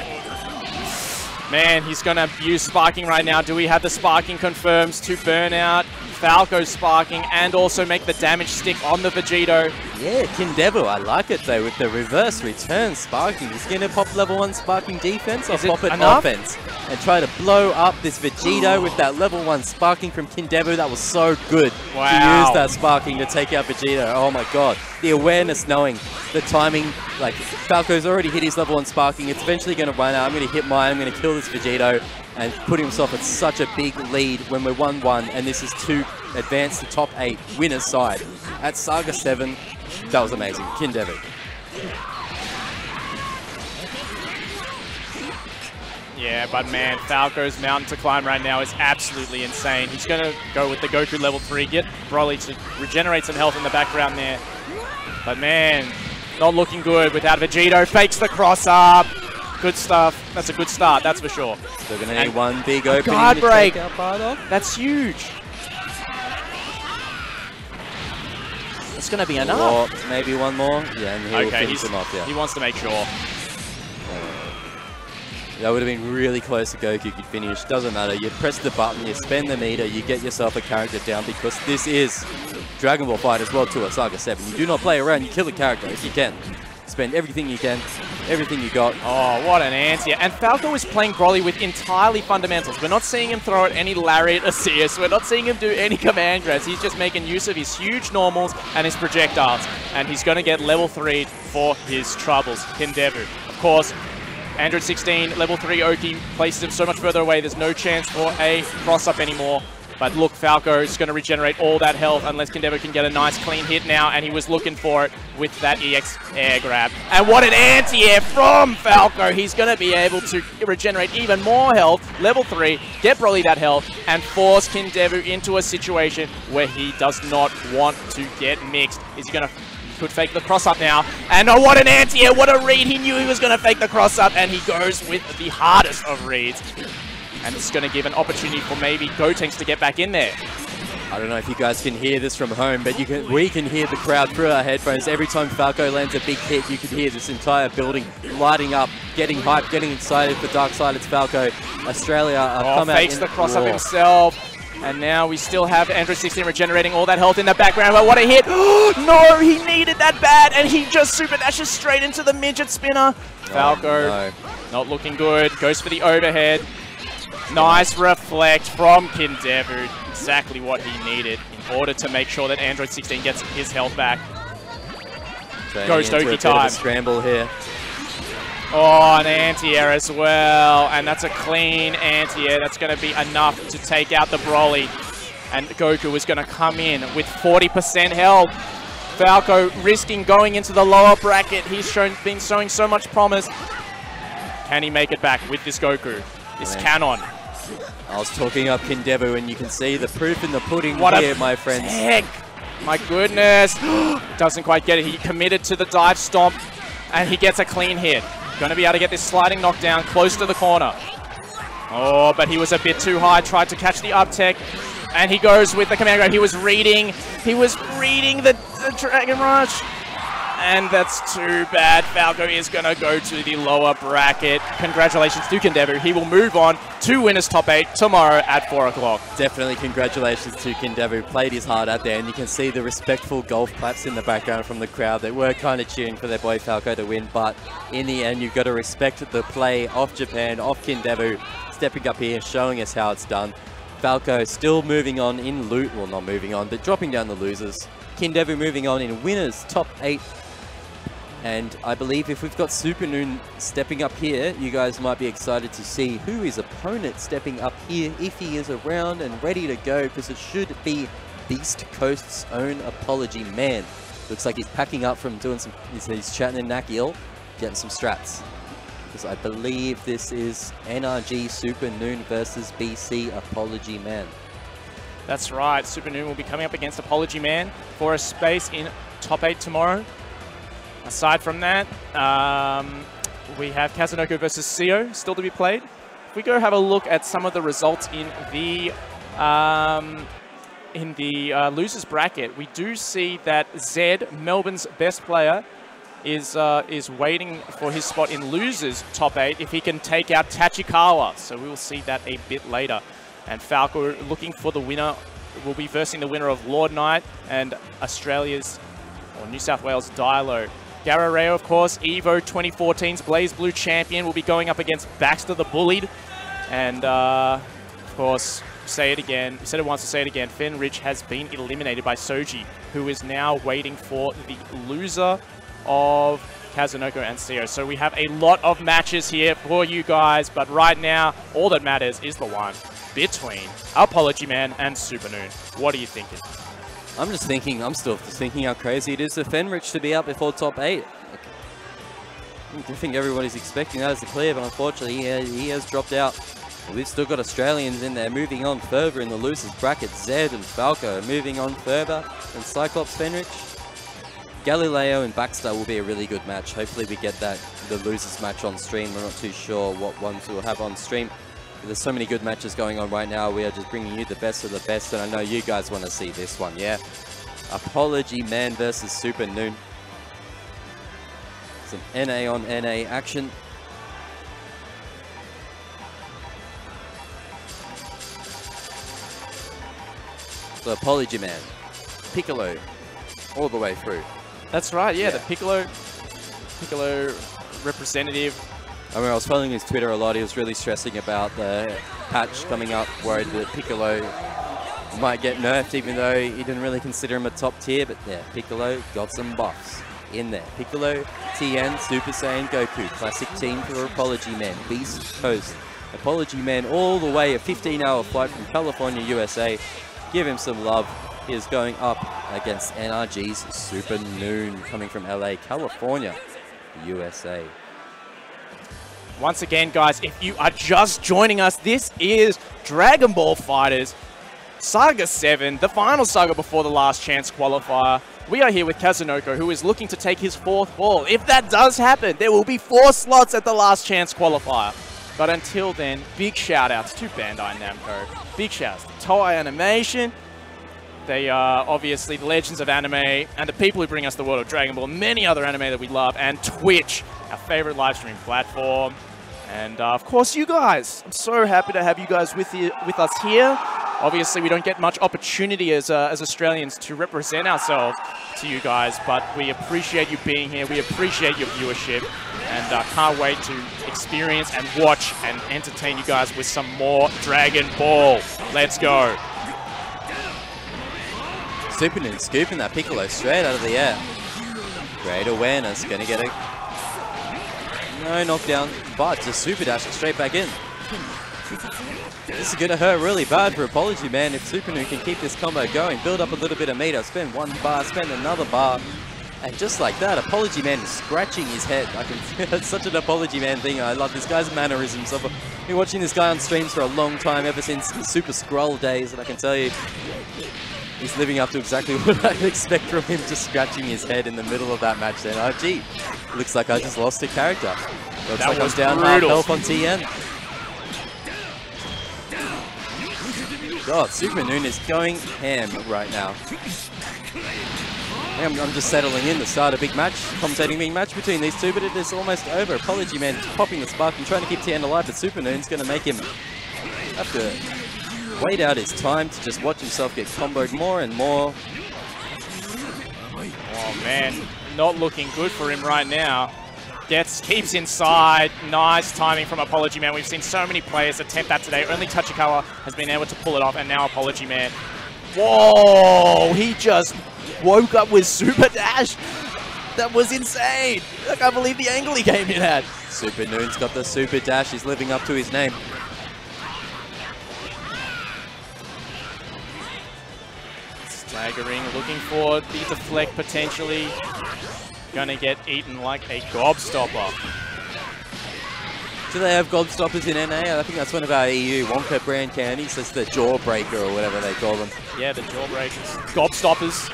Speaker 3: Man, he's going to use sparking right now. Do we have the sparking confirms to burn out Falco sparking and also make the damage stick on the Vegito.
Speaker 2: Yeah, Kindevu, I like it though, with the reverse return sparking. He's going to pop level 1 sparking defense or pop it offense and try to blow up this Vegito with that level 1 sparking from Kindevu. That was so good to use that sparking to take out Vegito. Oh my god. The awareness, knowing the timing, like Falco's already hit his level 1 sparking. It's eventually going to run out. I'm going to hit mine. I'm going to kill this Vegito and put himself at such a big lead when we're 1-1, and this is to advance to top 8 winners side. At Saga 7, that was amazing. Kindevu.
Speaker 3: Yeah, but man, Falco's mountain to climb right now is absolutely insane. He's going to go with the Goku level 3, get Broly to regenerate some health in the background there. But man, not looking good without Vegito. Fakes the cross up. Good stuff. That's a good start, that's for sure.
Speaker 2: They're going to need one big opening
Speaker 3: guard break.
Speaker 2: To take out Bardock.
Speaker 3: That's huge. That's going to be enough.
Speaker 2: Or maybe one more. Yeah, and he'll finish him off, yeah.
Speaker 3: He wants to make sure.
Speaker 2: That would have been really close to Goku could finish. Doesn't matter. You press the button, you spend the meter, you get yourself a character down, because this is Dragon Ball FighterZ World Tour Saga 7. You do not play around, you kill a character if you can. Spend everything you can, everything you got.
Speaker 3: Oh, what an anti. And Falco is playing Broly with entirely fundamentals. We're not seeing him throw at any lariat assist. We're not seeing him do any command grabs. He's just making use of his huge normals and his projectiles. And he's going to get level 3 for his troubles. Kindevu. Of course, Android 16, level 3 Oki places him so much further away. There's no chance for a cross-up anymore. But look, Falco is going to regenerate all that health unless Kindevu can get a nice clean hit now, and he was looking for it with that EX air grab. And what an anti-air from Falco! He's going to be able to regenerate even more health, level 3, get Broly that health, and force Kindevu into a situation where he does not want to get mixed. Is he going to... Could fake the cross-up now. And oh, what an anti-air! What a read! He knew he was going to fake the cross-up, and he goes with the hardest of reads. And it's going to give an opportunity for maybe Gotenks to get back in there.
Speaker 2: I don't know if you guys can hear this from home, but we can hear the crowd through our headphones. Every time Falco lands a big hit, you can hear this entire building lighting up, getting hyped, getting excited for Dark Side. It's Falco. Australia come out.
Speaker 3: Fakes the cross-up himself. And now we still have Android 16 regenerating all that health in the background. But what a hit! No, he needed that bad, and he just super dashes straight into the midget spinner. Falco, not looking good. Goes for the overhead. Nice reflect from Kindevu. Exactly what he needed in order to make sure that Android 16 gets his health back. Ghost Oki time.
Speaker 2: Scramble here.
Speaker 3: Oh, an anti-air as well. And that's a clean anti-air. That's going to be enough to take out the Broly. And Goku is going to come in with 40% health. Falco risking going into the lower bracket. He's been showing so much promise. Can he make it back with this Goku? This Canon.
Speaker 2: I was talking up Kindevu, and you can see the proof in the pudding here, my friends.
Speaker 3: Heck! My goodness. Doesn't quite get it. He committed to the dive stomp, and he gets a clean hit. Going to be able to get this sliding knockdown close to the corner. Oh, but he was a bit too high. Tried to catch the up tech, and he goes with the command grab. He was reading the Dragon Rush. And that's too bad. Falco is going to go to the lower bracket. Congratulations to Kindevu. He will move on to winners top 8 tomorrow at 4 o'clock.
Speaker 2: Definitely congratulations to Kindevu. Played his heart out there, and you can see the respectful golf claps in the background from the crowd. They were kind of cheering for their boy Falco to win, but in the end, you've got to respect the play of Japan, of Kindevu, stepping up here, showing us how it's done. Falco still moving on in loot, well, not moving on, but dropping down the losers. Kindevu moving on in winners top 8. And I believe if we've got Super Noon stepping up here, you guys might be excited to see who his opponent stepping up here, if he is around and ready to go, because it should be Beast Coast's own Apology Man. Looks like he's packing up from doing some, he's chatting in Nakiel, getting some strats. Because I believe this is NRG Super Noon versus BC Apology Man.
Speaker 3: That's right, Super Noon will be coming up against Apology Man for a space in top 8 tomorrow. Aside from that, we have Kazunoko versus Seo still to be played. If we go have a look at some of the results in the losers bracket, we do see that Zed, Melbourne's best player, is waiting for his spot in losers top 8 if he can take out Tachikawa. So we will see that a bit later. And Falco looking for the winner will be versing the winner of Lord Knight and Australia's, or New South Wales, Dilo. Garareo, of course, Evo 2014's Blaze Blue champion, will be going up against Baxter the Bullied. And, of course, say it again, said it once to say it again, Fenrich has been eliminated by Soji, who is now waiting for the loser of Kazunoko and Seo. So we have a lot of matches here for you guys, but right now, all that matters is the one between Apology Man and Super Noon. What are you thinking?
Speaker 2: I'm still thinking how crazy it is for Fenrich to be up before top 8. I think everybody's expecting that as a clear, but unfortunately he has dropped out. We've still got Australians in there moving on further in the losers bracket. Zed and Falco moving on further, and Cyclops Fenrich. Galileo and Baxter will be a really good match. Hopefully we get the losers match on stream. We're not too sure what ones we'll have on stream. There's so many good matches going on right now. We are just bringing you the best of the best, and I know you guys want to see this one, yeah? Apology Man versus Super Noon. Some NA on NA action. So Apology Man, Piccolo, all the way through.
Speaker 3: That's right, yeah. The Piccolo representative.
Speaker 2: I mean, I was following his Twitter a lot. He was really stressing about the patch coming up, worried that Piccolo might get nerfed, even though he didn't really consider him a top tier. But yeah, Piccolo got some buffs in there. Piccolo, TN, Super Saiyan, Goku. Classic team for Apology Man. Beast Coast. Apology Man all the way, a 15-hour flight from California, USA. Give him some love. He is going up against NRG's Super Noon, coming from LA, California, USA.
Speaker 3: Once again, guys, if you are just joining us, this is Dragon Ball FighterZ Saga 7, the final saga before the last chance qualifier. We are here with Kazunoko, who is looking to take his 4th ball. If that does happen, there will be 4 slots at the last chance qualifier. But until then, big shout-outs to Bandai Namco. Big shout-outs to Toei Animation. They are obviously the legends of anime and the people who bring us the world of Dragon Ball, many other anime that we love, and Twitch, our favorite live stream platform. And of course, you guys. I'm so happy to have you guys with us here. Obviously, we don't get much opportunity as Australians to represent ourselves to you guys, but we appreciate you being here. We appreciate your viewership, and can't wait to experience and watch and entertain you guys with some more Dragon Ball. Let's go.
Speaker 2: Super Noon scooping that Piccolo straight out of the air. Great awareness, gonna get a no knockdown, but just super dash it straight back in. This is gonna hurt really bad for Apology Man if Super Noon can keep this combo going. Build up a little bit of meter, spend 1 bar, spend another bar. And just like that, Apology Man is scratching his head. It's such an Apology Man thing. I love this guy's mannerisms. I've been watching this guy on streams for a long time, ever since the Super Scroll days, and I can tell you, he's living up to exactly what I'd expect from him, just scratching his head in the middle of that match then. Oh, gee, looks like I just lost a character. Looks like I'm down half health on TN. God, Super Noon is going ham right now. I'm just settling in to start a big match, commentating big match between these two, but it is almost over. Apology Man popping the spark and trying to keep TN alive, but Super Noon's going to make him have to wait out his time to just watch himself get comboed more and more.
Speaker 3: Oh man, not looking good for him right now. Keeps inside. Nice timing from Apology Man. We've seen so many players attempt that today. Only Tachikawa has been able to pull it off, and now Apology Man. Whoa! He just woke up with Super Dash. That was insane. I can't believe the angle he came in at.
Speaker 2: Super Noon's got the Super Dash. He's living up to his name.
Speaker 3: Staggering, looking for the deflect potentially. Gonna get eaten like a gobstopper.
Speaker 2: Do they have gobstoppers in NA? I think that's one of our EU Wonka brand candies. That's the Jawbreaker or whatever they call them.
Speaker 3: Yeah, the Jawbreakers. Gobstoppers.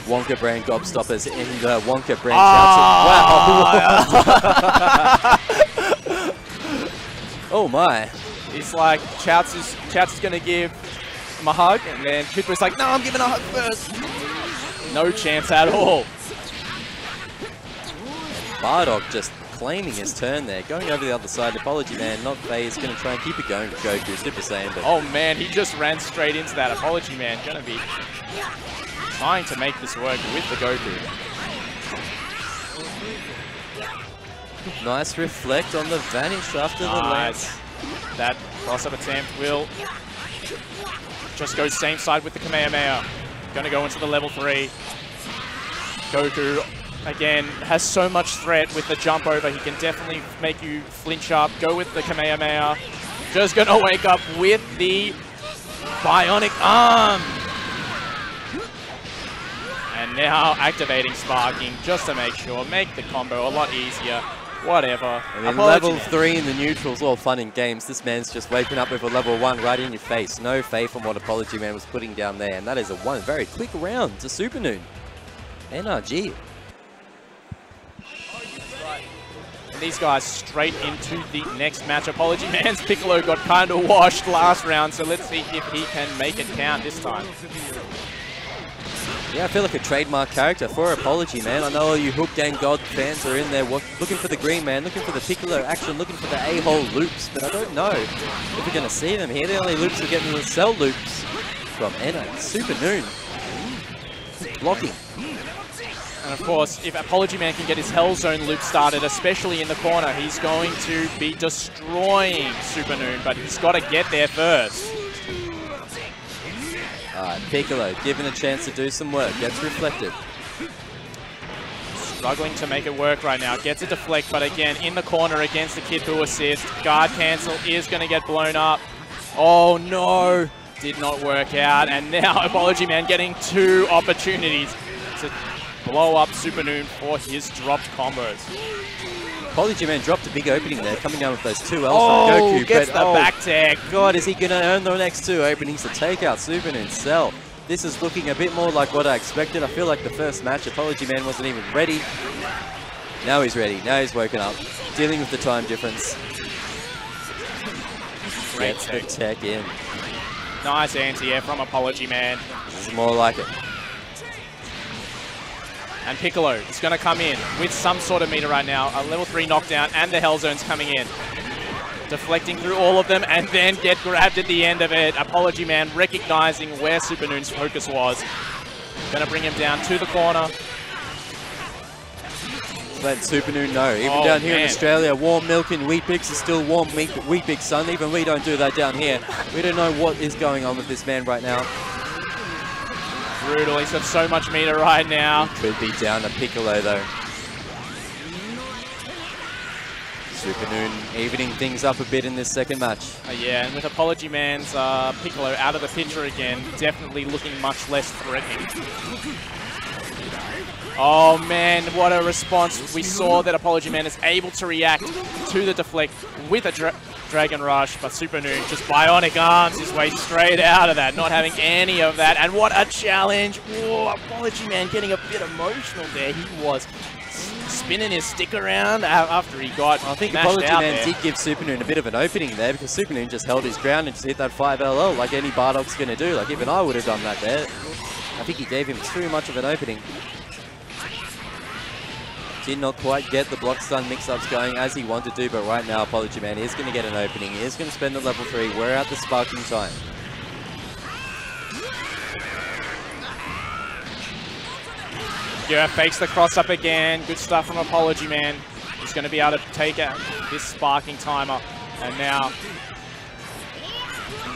Speaker 2: Wonka brand gobstoppers in the Wonka brand Wow. Oh my.
Speaker 3: It's like Chouts is gonna give him a hug, and then Koopa's like, no, I'm giving a hug first. No chance at all.
Speaker 2: Bardock just
Speaker 1: claiming his turn there. Going over the other side, Apology Man, not phased, going to try and keep it going with Goku, Super Saiyan. But
Speaker 3: oh man, he just ran straight into that. Apology Man going to be trying to make this work with the Goku.
Speaker 1: Nice reflect on the vanish after the lance.
Speaker 3: That cross-up attempt will just go same side with the Kamehameha. Going to go into the level 3. Goku, again, has so much threat with the jump over. He can definitely make you flinch up. Go with the Kamehameha. Just going to wake up with the bionic arm. And now activating Sparking just to make sure, make the combo a lot easier. Whatever.
Speaker 1: I mean, level 3 in the neutrals, all fun and games. This man's just waking up with a level 1 right in your face. No faith on what Apology Man was putting down there. And that is a very quick round to Super Noon. NRG.
Speaker 3: And these guys straight into the next match. Apology Man's Piccolo got kind of washed last round, so let's see if he can make it count this time.
Speaker 1: Yeah, I feel like a trademark character for Apology Man. I know all you Hook Gang God fans are in there looking for the Green Man, looking for the Piccolo action, looking for the a-hole loops, but I don't know if we're going to see them here. The only loops are getting the cell loops from Super Noon. Blocking.
Speaker 3: And of course, if Apology Man can get his Hell Zone loop started, especially in the corner, he's going to be destroying Super Noon, but he's got to get there first.
Speaker 1: Piccolo given a chance to do some work, gets reflected.
Speaker 3: Struggling to make it work right now, gets a deflect, but again, in the corner against the Kid Buu assist. Guard cancel is going to get blown up. Oh no, did not work out, and now Apology Man getting 2 opportunities to blow up Super Noon for his dropped combos.
Speaker 1: Apology Man dropped a big opening there, coming down with those 2 L's
Speaker 3: from
Speaker 1: Goku.
Speaker 3: Gets the back tag.
Speaker 1: God, is he going to earn the next 2 openings to take out Super Noon's cell? This is looking a bit more like what I expected. I feel like the first match, Apology Man wasn't even ready. Now he's ready. Now he's woken up. Dealing with the time difference.
Speaker 3: Great
Speaker 1: the tech in.
Speaker 3: Nice anti-air from Apology Man.
Speaker 1: This is more like it.
Speaker 3: And Piccolo is going to come in with some sort of meter right now. A level 3 knockdown and the Hell Zone's coming in. Deflecting through all of them and then get grabbed at the end of it. Apology Man recognizing where Super Noon's focus was. Going to bring him down to the corner.
Speaker 1: Let Super Noon know. Even down here in Australia, warm milk and Wheat Bix is still warm Wheat Bix, son. Even we don't do that down here. We don't know what is going on with this man right now.
Speaker 3: Brutal. He's got so much meter right now.
Speaker 1: Could be down to Piccolo though. Super Noon evening things up a bit in this second match.
Speaker 3: Yeah, and with Apology Man's Piccolo out of the picture again, definitely looking much less threatening. Oh man, what a response. We saw that Apology Man is able to react to the deflect with a Dragon Rush, but Super Noon just bionic arms his way straight out of that, not having any of that. And what a challenge. Whoa, Apology Man getting a bit emotional there. He was spinning his stick around after he got
Speaker 1: I think Apology Man did give Super Noon a bit of an opening there, because Super Noon just held his ground and just hit that 5LL like any Bardock's going to do. Like even I would have done that there. I think he gave him too much of an opening. Did not quite get the block stun mix-ups going as he wanted to, but right now Apology Man is going to get an opening. He is going to spend the level 3. We're at the sparking time.
Speaker 3: Yeah, fakes the cross up again. Good stuff from Apology Man. He's going to be able to take out this sparking timer. And now,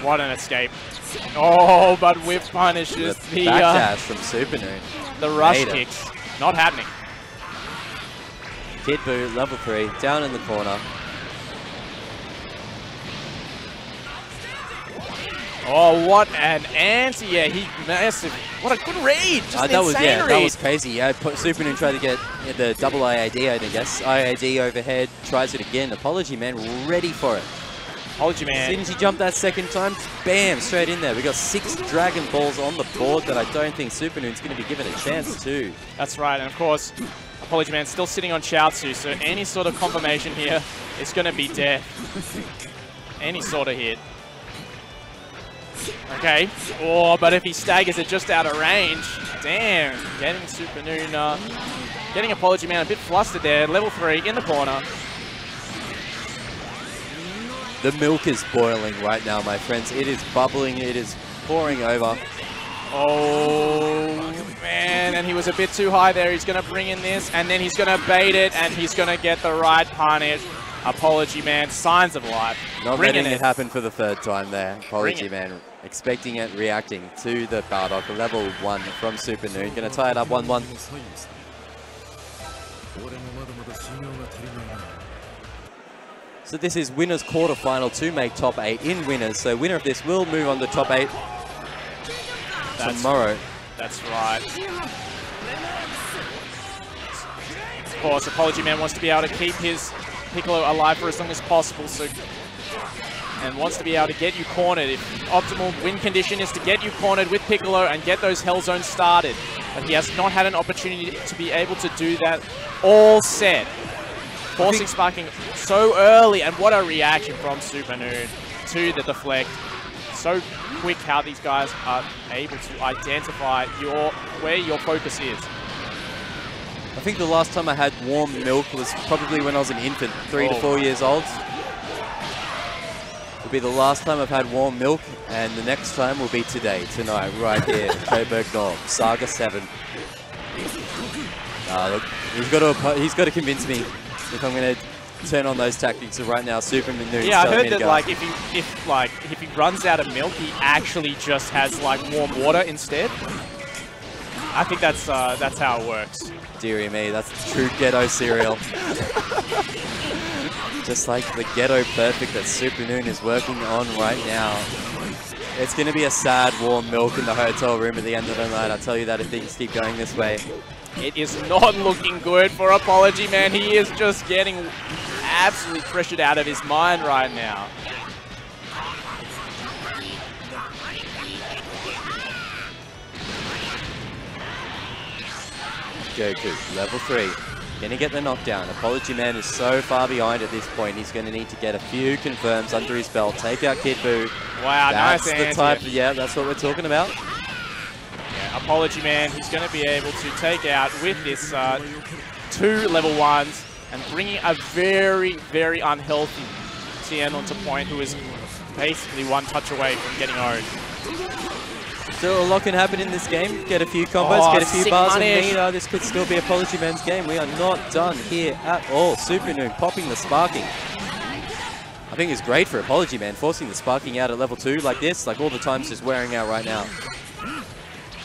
Speaker 3: what an escape. Oh, but whip punishes the
Speaker 1: backdash from Super Noon.
Speaker 3: The rush kicks. Not happening.
Speaker 1: Kid Buu, level 3, down in the corner.
Speaker 3: Oh, what an anti! Yeah, he massive. What a good read! Just an insane read.
Speaker 1: That was crazy. Yeah, Super Noon tried to get the double IAD, I guess. IAD overhead, tries it again. Apology Man ready for it.
Speaker 3: Apology Man.
Speaker 1: As soon as he jumped that second time, bam, straight in there. We got 6 Dragon Balls on the board that I don't think Super Noon's going to be given a chance to.
Speaker 3: That's right, and of course, Apology Man still sitting on Chaozu, so any sort of confirmation here is going to be death. Any sort of hit. Okay. Oh, but if he staggers it just out of range, damn, getting Super Noon Getting Apology Man a bit flustered there. Level 3 in the corner.
Speaker 1: The milk is boiling right now, my friends. It is bubbling. It is pouring over.
Speaker 3: Oh, man. And he was a bit too high there. He's going to bring in this, and then he's going to bait it, and he's going to get the right punish. Apology Man, signs of life.
Speaker 1: Not letting it happen for the third time there. Apology Man expecting it, reacting to the Bardock. Level 1 from Super Noon. Going to tie it up 1-1. So this is winners quarterfinal to make top 8 in winners. So winner of this will move on to top 8 tomorrow.
Speaker 3: That's right. Of course, Apology Man wants to be able to keep his Piccolo alive for as long as possible, and wants to be able to get you cornered. If optimal win condition is to get you cornered with Piccolo and get those Hell Zones started. But he has not had an opportunity to be able to do that all set. Forcing Sparking so early, and what a reaction from Super Noon to the deflect. So quick how these guys are able to identify where your focus is.
Speaker 1: I think the last time I had warm milk was probably when I was an infant, 3 to 4 years old. It'll be the last time I've had warm milk, and the next time will be today, tonight, right here, Coburg North, Saga 7. Look, he's got to convince me if I'm going to turn on those tactics. So right now, Super Noon.
Speaker 3: Yeah, I heard that like if he runs out of milk, he actually just has like warm water instead. I think that's how it works.
Speaker 1: Dearie me, that's true ghetto cereal. Just like the ghetto perfect that Super Noon is working on right now. It's going to be a sad warm milk in the hotel room at the end of the night. I'll tell you that if things keep going this way.
Speaker 3: It is not looking good for Apology Man. He is just getting absolutely pressured out of his mind right now.
Speaker 1: Goku, level 3. Gonna get the knockdown. Apology Man is so far behind at this point. He's gonna need to get a few confirms under his belt. Take out Kid Buu.
Speaker 3: Wow,
Speaker 1: that's
Speaker 3: nice
Speaker 1: the type. Yeah, that's what we're talking about.
Speaker 3: Yeah, Apology Man, he's gonna be able to take out with this 2 level 1s and bringing a very, very unhealthy Tien onto point, who is basically one touch away from getting owned.
Speaker 1: Still a lot can happen in this game. Get a few combos, get a few bars of meat. This could still be Apology Man's game. We are not done here at all. Super Noon popping the sparking. I think it's great for Apology Man, forcing the sparking out at level 2 like this. Like all the time's just wearing out right now.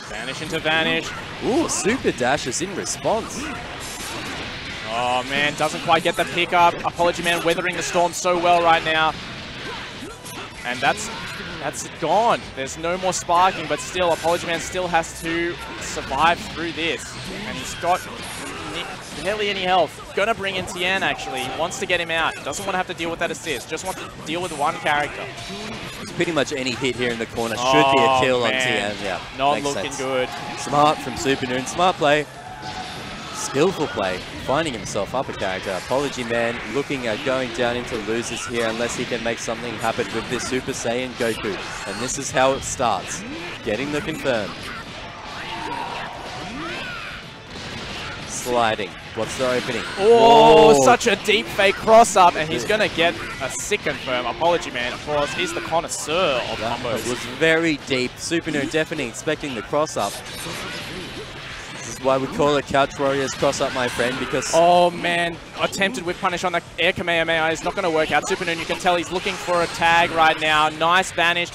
Speaker 3: Vanish into Vanish.
Speaker 1: Ooh, super dashes in response.
Speaker 3: Oh man, doesn't quite get the pickup. Apology Man weathering the storm so well right now. And that's gone. There's no more sparking, but still, Apology Man still has to survive through this. And he's got barely any health. Gonna bring in Tien, actually. He wants to get him out. Doesn't want to have to deal with that assist. Just wants to deal with one character.
Speaker 1: Pretty much any hit here in the corner should be a kill on Tien. Yeah,
Speaker 3: not looking good.
Speaker 1: Smart from Super Noon. Smart play. Skillful play. Finding himself up a character. Apology Man looking at going down into losers here unless he can make something happen with this Super Saiyan Goku. And this is how it starts. Getting the confirm. Sliding. What's the opening?
Speaker 3: Oh, whoa, such a deep fake cross up, and he's going to get a sick confirm. Apology Man, of course, is the connoisseur of combos.
Speaker 1: It was very deep. Super Noon definitely expecting the cross up. This is why we call it Couchwarriors cross up, my friend, because...
Speaker 3: Oh, man. Attempted whip punish on the air Kamehameha is not going to work out. Super Noon, you can tell he's looking for a tag right now. Nice vanish.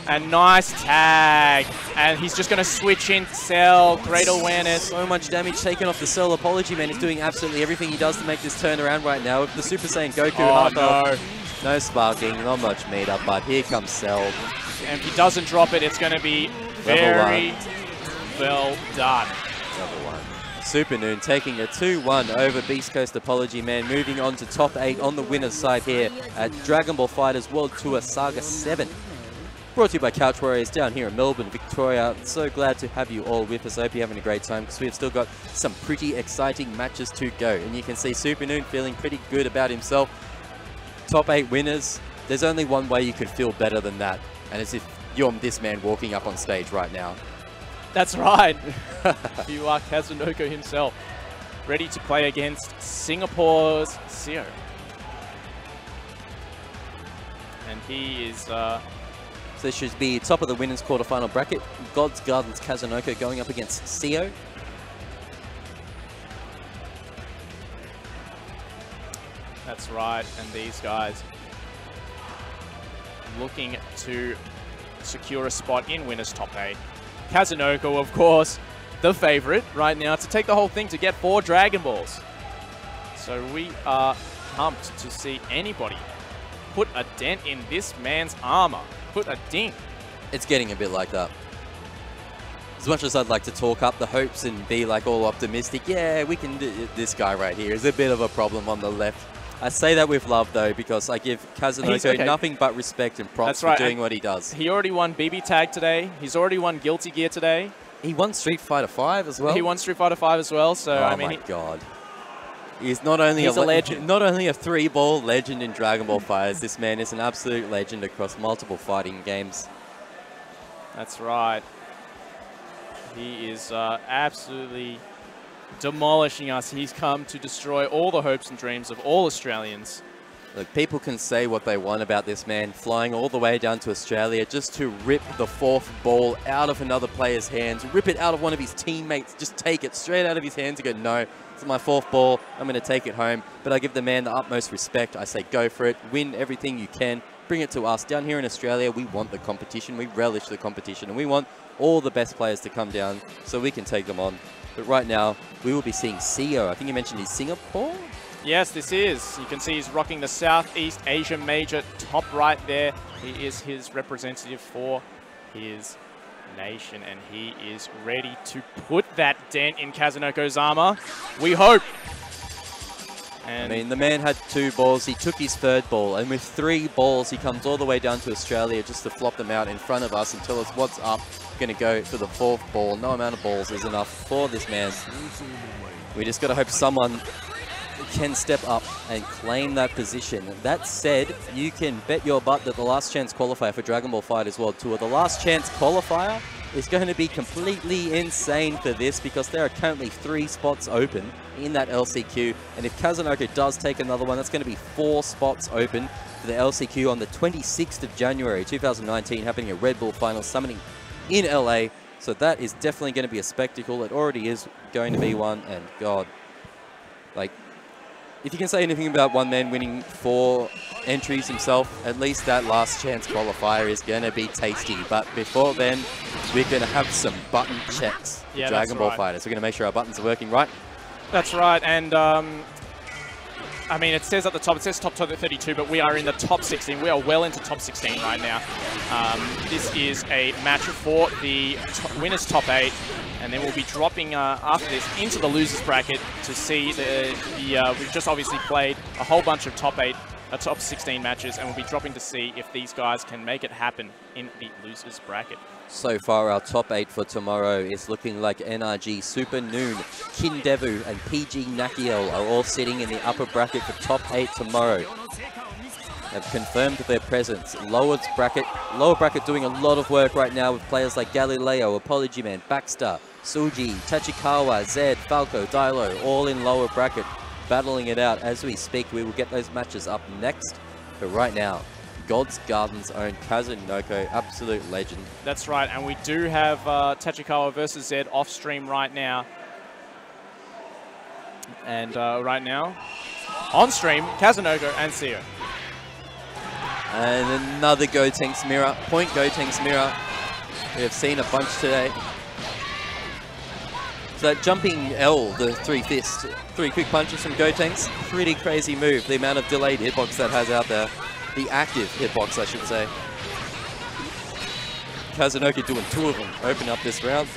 Speaker 3: A nice tag, and he's just going to switch in Cell. Great awareness.
Speaker 1: So much damage taken off the Cell. Apology Man is doing absolutely everything he does to make this turn around right now. With the Super Saiyan Goku, no sparking, not much meat up, but here comes Cell.
Speaker 3: And if he doesn't drop it, it's going to be very well done.
Speaker 1: Level 1. Super Noon taking a 2-1 over Beast Coast Apology Man, moving on to top 8 on the winner's side here at Dragon Ball FighterZ World Tour Saga 7. Brought to you by Couchwarriors down here in Melbourne, Victoria. So glad to have you all with us. I hope you're having a great time because we've still got some pretty exciting matches to go. And you can see Super Noon feeling pretty good about himself. Top 8 winners. There's only one way you could feel better than that. And it's if you're this man walking up on stage right now.
Speaker 3: That's right. You are Kazunoko himself. ready to play against Singapore's Seo. And he is...
Speaker 1: So this should be top of the winners quarterfinal bracket. God's Gardens Kazunoko going up against Seo.
Speaker 3: That's right, and these guys looking to secure a spot in winners top 8. Kazunoko, of course, the favorite right now to take the whole thing to get 4 Dragon Balls. So we are pumped to see anybody put a dent in this man's armor. Put a ding.
Speaker 1: It's getting a bit like that. As much as I'd like to talk up the hopes and be like all optimistic, yeah, we can do this guy right here is a bit of a problem on the left. I say that with love though, because I give Kazunoko nothing but respect and props for doing what he does.
Speaker 3: He already won BB Tag today. He's already won Guilty Gear today.
Speaker 1: He won Street Fighter 5 as well.
Speaker 3: He won Street Fighter 5 as well. So
Speaker 1: oh
Speaker 3: I mean,
Speaker 1: my god. He's not only
Speaker 3: a legend.
Speaker 1: Not only a 3-ball legend in Dragon Ball FighterZ, this man is an absolute legend across multiple fighting games.
Speaker 3: That's right. He is absolutely demolishing us. He's come to destroy all the hopes and dreams of all Australians.
Speaker 1: Look, people can say what they want about this man, flying all the way down to Australia just to rip the 4th ball out of another player's hands, rip it out of one of his teammates, just take it straight out of his hands and go, no, it's my 4th ball, I'm going to take it home. But I give the man the utmost respect. I say go for it, win everything you can, bring it to us. Down here in Australia, we want the competition, we relish the competition, and we want all the best players to come down so we can take them on. But right now, we will be seeing Seo. I think you mentioned he's Singapore?
Speaker 3: Yes, this is. You can see he's rocking the Southeast Asia Major top right there. He is his representative for his nation, and he is ready to put that dent in Kazunoko's armor. We hope. And
Speaker 1: I mean, the man had 2 balls. He took his 3rd ball, and with 3 balls, he comes all the way down to Australia just to flop them out in front of us and tell us what's up. Going to go for the 4th ball. No amount of balls is enough for this man. We just got to hope someone can step up and claim that position. That said, you can bet your butt that the last chance qualifier for Dragon Ball FighterZ World Tour, the last chance qualifier is going to be completely insane for this, because there are currently 3 spots open in that LCQ, and if Kazunoko does take another one, that's going to be 4 spots open for the LCQ on the 26th of January 2019, happening at Red Bull Finals Summoning in LA. So that is definitely going to be a spectacle. It already is going to be one, and God, like, if you can say anything about one man winning 4 entries himself, at least that last chance qualifier is going to be tasty. But before then, we're going to have some button checks for Dragon Ball FighterZ. We're going to make sure our buttons are working right.
Speaker 3: That's right, and I mean, it says at the top, it says top 32, but we are in the top 16. We are well into top 16 right now. This is a match for the winners top 8. And then we'll be dropping after this into the losers bracket to see we've just obviously played a whole bunch of top 16 matches, and we'll be dropping to see if these guys can make it happen in the losers bracket.
Speaker 1: So far, our top 8 for tomorrow is looking like NRG, Super Noon, Kindevu, and PG Nakiel are all sitting in the upper bracket for top 8 tomorrow. They've confirmed their presence. Lower bracket doing a lot of work right now with players like Galileo, Apology Man, Baxter, Suji, Tachikawa, Zed, Falco, Dilo, all in lower bracket, battling it out as we speak. We will get those matches up next. But right now, God's Garden's own Kazunoko, absolute legend.
Speaker 3: That's right, and we do have Tachikawa versus Zed off stream right now. And right now, on stream, Kazunoko and Seo.
Speaker 1: And another Gotenks mirror, point Gotenks mirror. We have seen a bunch today. So that jumping L, the 3 fists, 3 quick punches from Gotenks, pretty crazy move. The amount of delayed hitbox that has out there. The active hitbox, I should say. Kazunoko doing 2 of them, open up this round.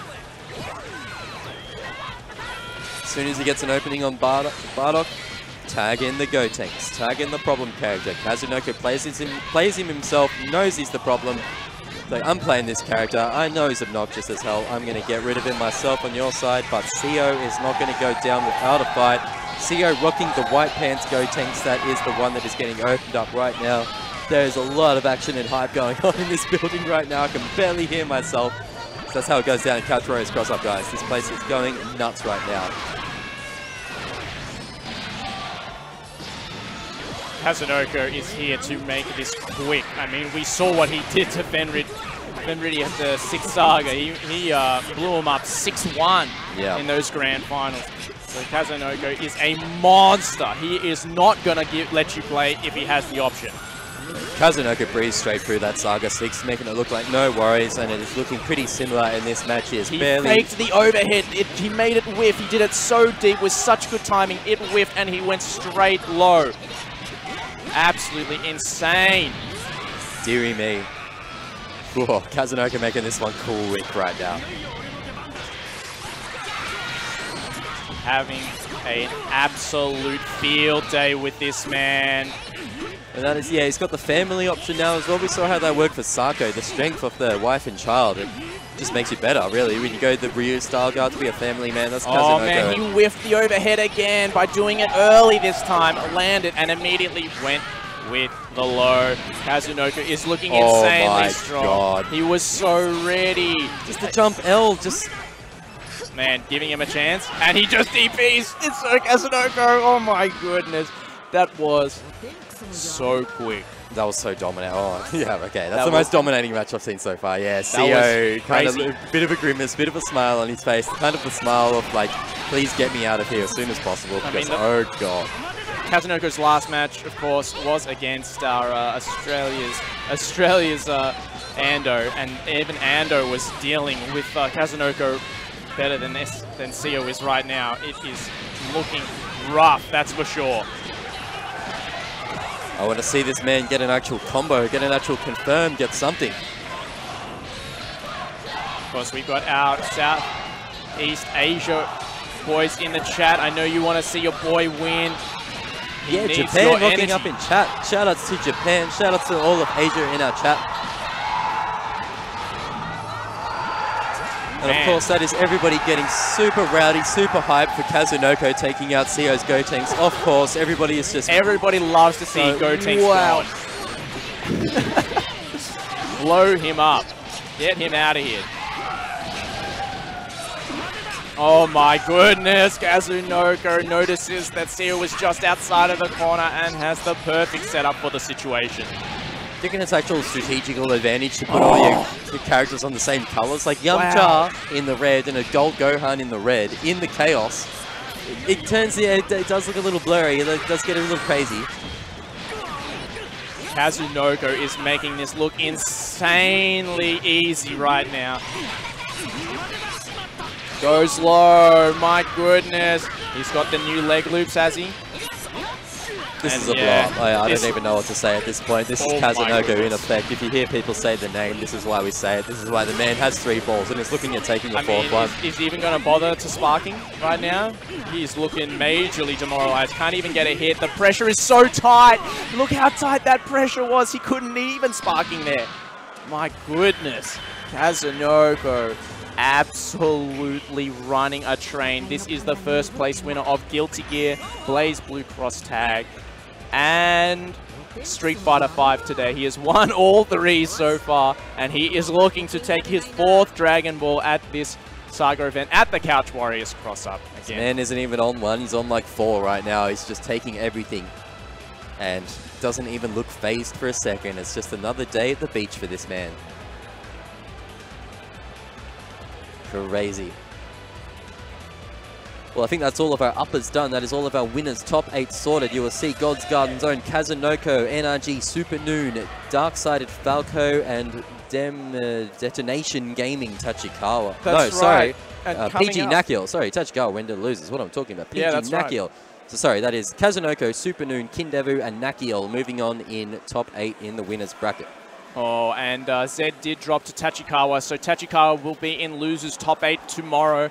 Speaker 1: As soon as he gets an opening on Bardock, tag in the Gotenks, tag in the problem character. Kazunoko plays him himself, knows he's the problem. So I'm playing this character, I know he's obnoxious as hell, I'm going to get rid of him myself on your side, but Seo is not going to go down without a fight. Seo rocking the white pants Gotenks, that is the one that is getting opened up right now. There is a lot of action and hype going on in this building right now, I can barely hear myself. So that's how it goes down in Couchwarriors Crossup, guys. This place is going nuts right now.
Speaker 3: Kazunoko is here to make this quick. I mean, we saw what he did to Fenrid at the 6th Saga. He blew him up 6-1 in those grand finals. So Kazunoko is a monster. He is not going to let you play if he has the option.
Speaker 1: Kazunoko breezed straight through that Saga 6, making it look like no worries, and it is looking pretty similar in this match. He
Speaker 3: faked the overhead. He made it whiff. He did it so deep with such good timing. It whiffed, and he went straight low. Absolutely insane.
Speaker 1: Deary me. Whoa, Kazunoko making this one quick right now.
Speaker 3: Having an absolute field day with this man.
Speaker 1: And that is, he's got the family option now as well. We saw how that worked for Sako, the strength of the wife and child. It just makes you better, really. When you go the Ryu style guard to be a family man, that's Kazunoko.
Speaker 3: Oh man, he whiffed the overhead again by doing it early this time. Landed and immediately went with the low. Kazunoko is looking insanely strong. God. He was so ready.
Speaker 1: Just the jump L, just...
Speaker 3: Man, giving him a chance. And he just DPs. It's so Kazunoko. Oh my goodness. That was so quick.
Speaker 1: That was so dominant. Oh, yeah, okay. That's the most dominating match I've seen so far. Yeah, CEO, kind of a bit of a grimace, bit of a smile on his face. Kind of the smile of like, please get me out of here as soon as possible. Because, oh God.
Speaker 3: Kazunoko's last match, of course, was against our Australia's Ando. And even Ando was dealing with Kazunoko better than CEO is right now. It is looking rough, that's for sure.
Speaker 1: I want to see this man get an actual combo, get an actual confirm, get something.
Speaker 3: Of course, we've got our Southeast Asia boys in the chat. I know you want to see your boy win.
Speaker 1: Yeah, Japan rocking up in chat. Shout outs to Japan. Shout outs to all of Asia in our chat. And of course, that is everybody getting super rowdy, super hyped for Kazunoko taking out CO's Gotenks. Of course, everybody is just...
Speaker 3: Everybody loves to see Gotenks blow him up. Get him out of here. Oh my goodness, Kazunoko notices that CO was just outside of the corner and has the perfect setup for the situation.
Speaker 1: I think it's actual strategical advantage to put all your characters on the same colors. Like Yamcha in the red and a gold Gohan in the red, in the chaos. It turns, it does look a little blurry, it does get a little crazy.
Speaker 3: Kazunoko is making this look insanely easy right now. Goes low, my goodness. He's got the new leg loops, has he?
Speaker 1: This is a blow-up. I don't even know what to say at this point. This is Kazunoko in effect. If you hear people say the name, this is why we say it. This is why the man has 3 balls and is looking at taking the 4th one.
Speaker 3: Is he even going to bother to sparking right now? He's looking majorly demoralized. Can't even get a hit. The pressure is so tight. Look how tight that pressure was. He couldn't even sparking there. My goodness. Kazunoko absolutely running a train. This is the first place winner of Guilty Gear, Blaze Blue Cross Tag, and Street Fighter V today. He has won all 3 so far, and he is looking to take his 4th Dragon Ball at this Saga event at the Couchwarriors Crossup again.
Speaker 1: This man isn't even on 1, he's on like 4 right now. He's just taking everything and doesn't even look phased for a second. It's just another day at the beach for this man. Crazy. Well, I think that's all of our uppers done. That is all of our winners. Top 8 sorted. You will see God's Garden's own Kazunoko, NRG, Super Noon, Dark-Sided Falco, and Detonation Gaming Tachikawa.
Speaker 3: That's
Speaker 1: sorry. PG Nakiel. Sorry, Tachikawa went to lose is what I'm talking about. PG Nakiel. So sorry, that is Kazunoko, Super Noon, Kindevu, and Nakiel moving on in top 8 in the winners bracket.
Speaker 3: Oh, and Zed did drop to Tachikawa, so Tachikawa will be in losers top 8 tomorrow.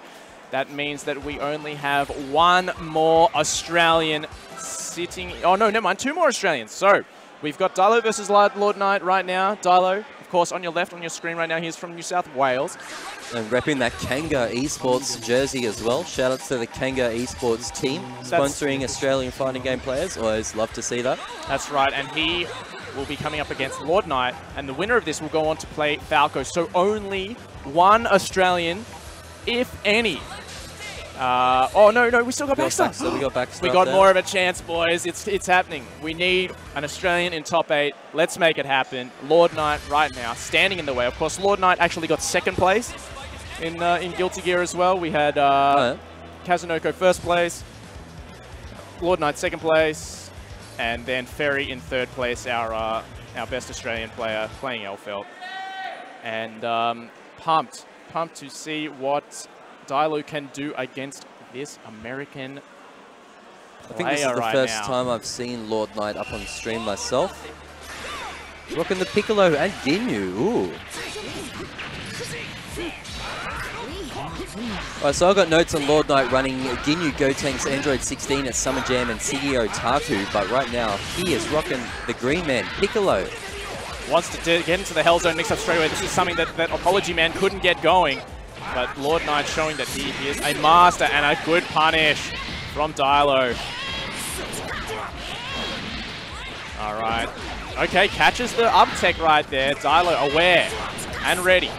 Speaker 3: That means that we only have 1 more Australian sitting... Oh, no, never mind, 2 more Australians. So, we've got Dilo versus Lord Knight right now. Dilo, of course, on your left on your screen right now, he's from New South Wales.
Speaker 1: And repping that Kanga Esports jersey as well. Shout out to the Kanga Esports team, sponsoring Australian fighting game players. Always love to see that.
Speaker 3: That's right, and he will be coming up against Lord Knight, and the winner of this will go on to play Falco. So only 1 Australian, if any, Oh, no, we still got Baxter.
Speaker 1: We got Baxter.
Speaker 3: We got more of a chance, boys. It's happening. We need an Australian in top 8. Let's make it happen. Lord Knight right now, standing in the way. Of course, Lord Knight actually got 2nd place in Guilty Gear as well. We had Kazunoko 1st place, Lord Knight 2nd place, and then Ferry in 3rd place, our best Australian player playing Elfelt. And pumped to see what Dailu can do against this American player.
Speaker 1: I think this is the first time I've seen Lord Knight up on stream myself. Rocking the Piccolo and Ginyu. Ooh. Alright, so I've got notes on Lord Knight running Ginyu, Gotenks, Android 16 at Summer Jam and Sigio Taku, but right now he is rocking the Green Man, Piccolo.
Speaker 3: Wants to get into the Hell Zone mix-up straight away. This is something that Apology Man couldn't get going. But Lord Knight showing that he is a master, and a good punish from Dailu. All right. Okay, catches the up tech right there. Dailu aware and ready.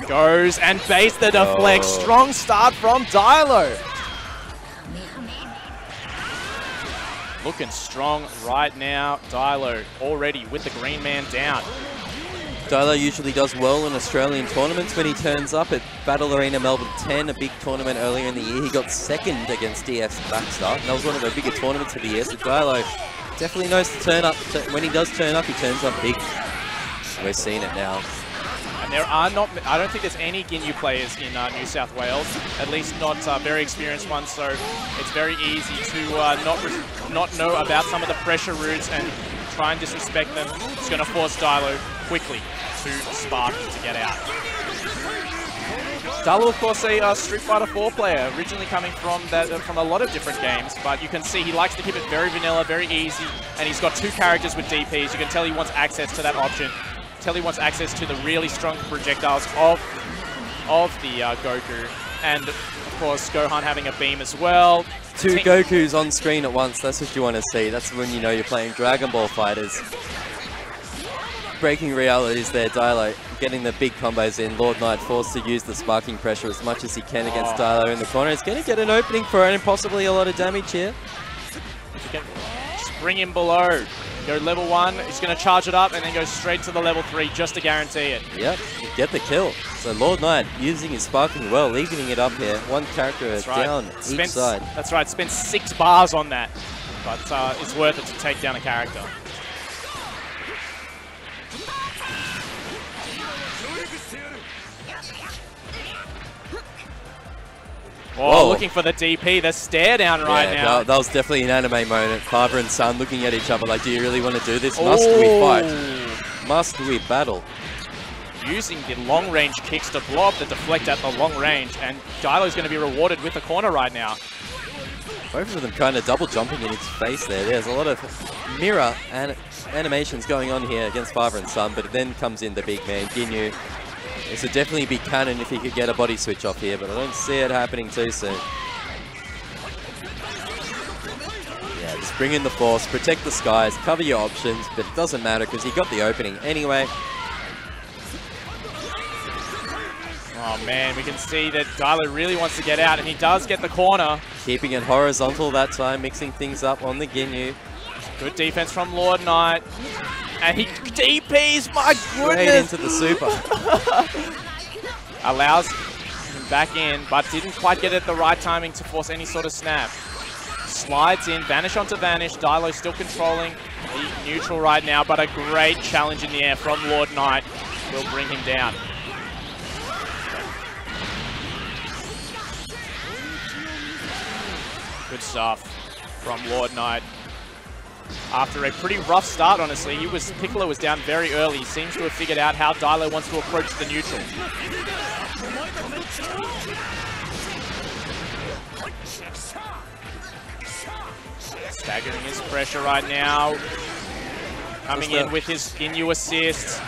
Speaker 3: Goes and baits the deflect. Strong start from Dailu. Looking strong right now. Dailu already with the Green Man down.
Speaker 1: Dailu usually does well in Australian tournaments when he turns up at Battle Arena Melbourne 10, a big tournament earlier in the year. He got 2nd against DS Baxter, and that was one of the bigger tournaments of the year. So Dailu definitely knows to turn up. When he does turn up, he turns up big. We're seeing it now.
Speaker 3: And there are not, I don't think there's any Ginyu players in New South Wales, at least not very experienced ones, so it's very easy to not know about some of the pressure routes and try and disrespect them. It's going to force Dailu quickly to spark to get out. Dailu, of course, a Street Fighter 4 player, originally coming from a lot of different games, but you can see he likes to keep it very vanilla, very easy, and he's got 2 characters with DPs. You can tell he wants access to that option. Tell he wants access to the really strong projectiles of the Goku, and of course Gohan having a beam as well.
Speaker 1: 2 Gokus on screen at once, that's what you want to see. That's when you know you're playing Dragon Ball Fighters. Breaking realities there, Dailu getting the big combos in. Lord Knight forced to use the sparking pressure as much as he can against Dailu in the corner. He's going to get an opening for it and possibly a lot of damage here.
Speaker 3: Just bring him below. Go level 1, he's going to charge it up and then go straight to the level 3 just to guarantee it.
Speaker 1: Yep, get the kill. So Lord Knight using his sparking well, evening it up here. 1 character down each side.
Speaker 3: That's right, spent 6 bars on that, but it's worth it to take down a character. Oh, looking for the DP, the stare down right now.
Speaker 1: That was definitely an anime moment. Father and son looking at each other like, do you really want to do this? Must we fight? Must we battle?
Speaker 3: Using the long range kicks to blow up the deflect at the long range, and Dailu's going to be rewarded with the corner right now.
Speaker 1: Both of them kind of double jumping in his face there. There's a lot of mirror and animations going on here against father and son, but then comes in the big man, Ginyu. This would definitely be canon if he could get a body switch off here, but I don't see it happening too soon. Yeah, just bring in the force, protect the skies, cover your options, but it doesn't matter because he got the opening anyway.
Speaker 3: Oh man, we can see that Dailu really wants to get out, and he does get the corner.
Speaker 1: Keeping it horizontal that time, mixing things up on the Ginyu.
Speaker 3: Good defense from Lord Knight. And he DPs, my goodness!
Speaker 1: Straight into the super.
Speaker 3: Allows him back in, but didn't quite get it at the right timing to force any sort of snap. Slides in, vanish onto vanish. Dailu still controlling the neutral right now, but a great challenge in the air from Lord Knight will bring him down. Good stuff from Lord Knight. After a pretty rough start, honestly, Piccolo was down very early. He seems to have figured out how Dailu wants to approach the neutral. Staggering his pressure right now. Coming in with his Ginyu assist.